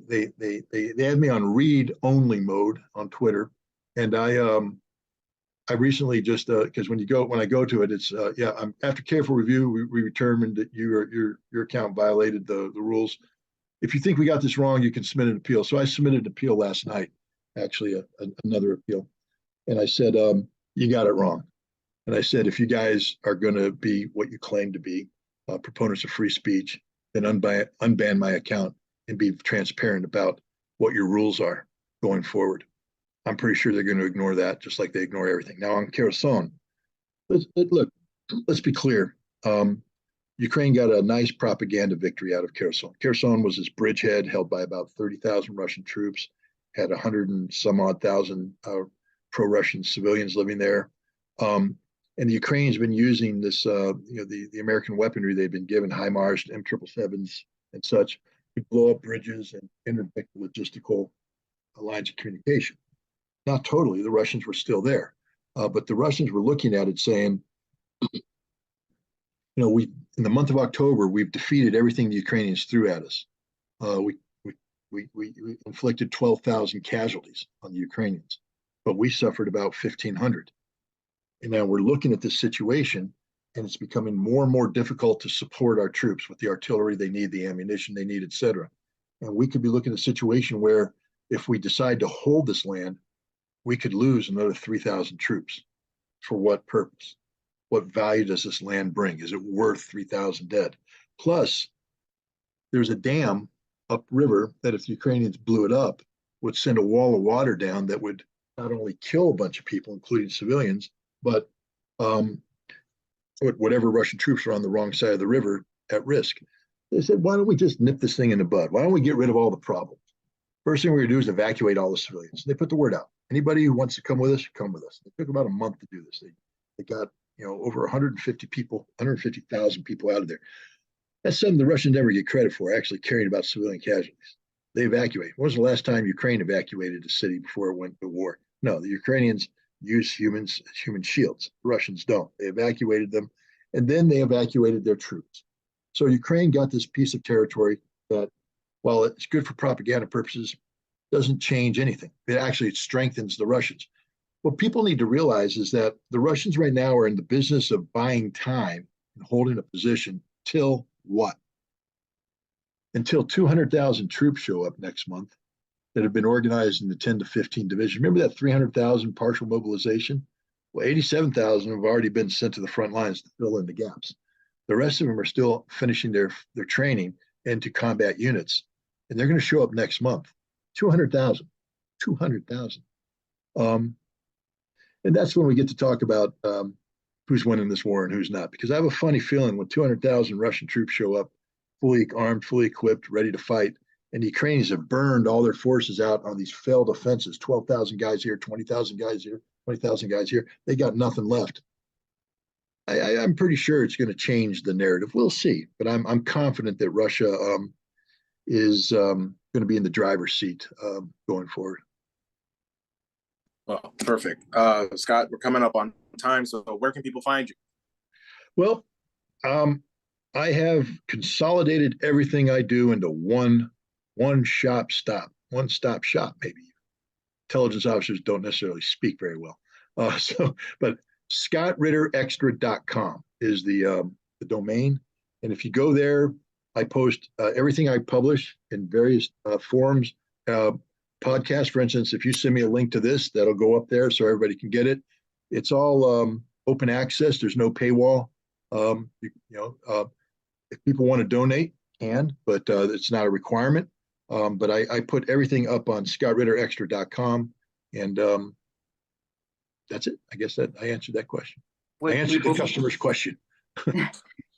had me on read only mode on Twitter, and I recently just because when I go to it, it's after careful review we determined that your account violated the rules. If you think we got this wrong, you can submit an appeal. So I submitted an appeal last night, actually another appeal, and I said you got it wrong. And I said, if you guys are going to be what you claim to be, proponents of free speech, then unban my account and be transparent about what your rules are going forward. I'm pretty sure they're going to ignore that, just like they ignore everything. Now on Kherson, let's be clear. Ukraine got a nice propaganda victory out of Kherson. Kherson was this bridgehead held by about 30,000 Russian troops, had 100 and some odd thousand pro-Russian civilians living there. And the Ukraine's been using this, the American weaponry they've been given, HIMARS, M777s, and such, to blow up bridges and interdict logistical lines of communication. Not totally, the Russians were still there, but the Russians were looking at it saying, we in the month of October we've defeated everything the Ukrainians threw at us. We inflicted 12,000 casualties on the Ukrainians, but we suffered about 1,500. And now we're looking at this situation, and it's becoming more and more difficult to support our troops with the artillery they need, the ammunition they need, et cetera. And we could be looking at a situation where if we decide to hold this land, we could lose another 3,000 troops. For what purpose? What value does this land bring? Is it worth 3,000 dead? Plus, there's a dam upriver that if the Ukrainians blew it up, would send a wall of water down that would not only kill a bunch of people, including civilians, but put whatever Russian troops are on the wrong side of the river at risk. They said, why don't we just nip this thing in the bud? Why don't we get rid of all the problems? First thing we're going to do is evacuate all the civilians. They put the word out. Anybody who wants to come with us, come with us. It took about a month to do this. They got over 150 people, 150,000 people out of there. That's something the Russians never get credit for, actually caring about civilian casualties. They evacuate. When was the last time Ukraine evacuated a city before it went to war? No, the Ukrainians use humans as human shields. The Russians don't. They evacuated them, and then they evacuated their troops. So Ukraine got this piece of territory that, while it's good for propaganda purposes, doesn't change anything. It strengthens the Russians. What people need to realize is that the Russians right now are in the business of buying time and holding a position till what? Until 200,000 troops show up next month that have been organized in the 10 to 15 divisions. Remember that 300,000 partial mobilization? Well, 87,000 have already been sent to the front lines to fill in the gaps. The rest of them are still finishing their training into combat units, and they're going to show up next month. 200,000. 200,000. And that's when we get to talk about who's winning this war and who's not. Because I have a funny feeling when 200,000 Russian troops show up, fully armed, fully equipped, ready to fight, and the Ukrainians have burned all their forces out on these failed offenses, 12,000 guys here, 20,000 guys here, 20,000 guys here. They got nothing left. I'm pretty sure it's going to change the narrative. We'll see. But I'm confident that Russia is going to be in the driver's seat going forward. Well, perfect. Scott, we're coming up on time, so where can people find you? Well, I have consolidated everything I do into one-stop shop, maybe. Intelligence officers don't necessarily speak very well. But ScottRitterExtra.com is the domain. And if you go there, I post everything I publish in various forms. Podcast, for instance, if you send me a link to this, that'll go up there so everybody can get it. It's all open access. There's no paywall. If people want to donate, but it's not a requirement. But I put everything up on ScottRitterExtra.com, and that's it. I guess that I answered that question. I answered the customer's question.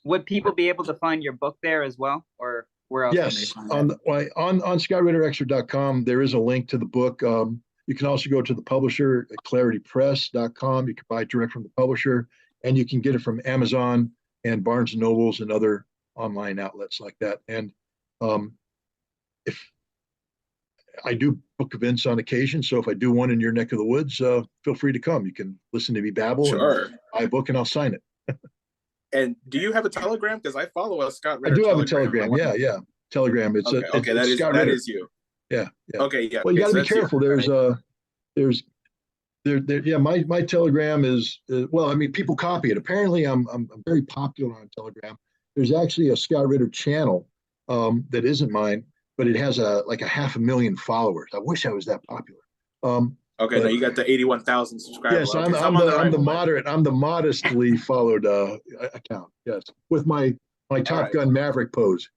Would people be able to find your book there as well, or where else? Yes, on ScottRitterExtra.com, there is a link to the book. You can also go to the publisher at ClarityPress.com. You can buy it direct from the publisher, and you can get it from Amazon and Barnes and Nobles and other online outlets like that. And if I do book events on occasion, so if I do one in your neck of the woods, feel free to come. You can listen to me babble. Sure. And buy a book and I'll sign it. And do you have a Telegram? Because I follow a Scott Ritter. I do have a Telegram. Yeah. Telegram. It's okay. That is you. Yeah. Okay. Yeah. Well, you got to be careful. You. My Telegram is well. I mean, people copy it. Apparently, I'm very popular on Telegram. There's actually a Scott Ritter channel that isn't mine, but it has like 500,000 followers. I wish I was that popular. Okay, now you got the 81,000 subscribers. Yes, okay, I'm the moderate. I'm the modestly followed account. Yes, with my Top Gun Maverick pose.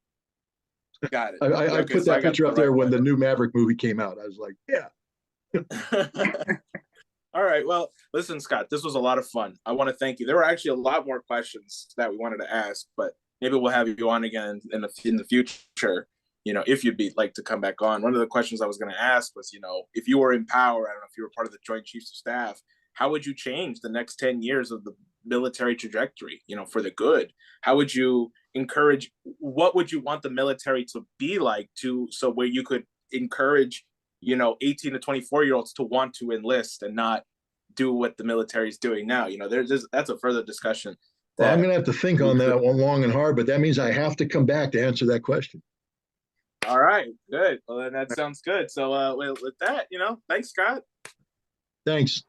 Got it. I put that picture up there when the new Maverick movie came out. I was like, yeah. All right. Well, listen, Scott, this was a lot of fun. I want to thank you. There were actually a lot more questions that we wanted to ask, but maybe we'll have you on again in the future. If you'd like to come back on. One of the questions I was going to ask was, if you were in power, I don't know if you were part of the Joint Chiefs of Staff, how would you change the next 10 years of the military trajectory, for the good? How would you encourage, what would you want the military to be like so where you could encourage, 18 to 24-year-olds to want to enlist and not do what the military is doing now? That's a further discussion. Well, I'm going to have to think on that one long and hard, but that means I have to come back to answer that question. All right, good. Well, then that sounds good. So with that, thanks, Scott. Thanks.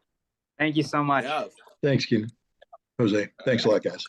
Thank you so much. Yeah. Thanks, Keenan. Jose. Thanks a lot, guys.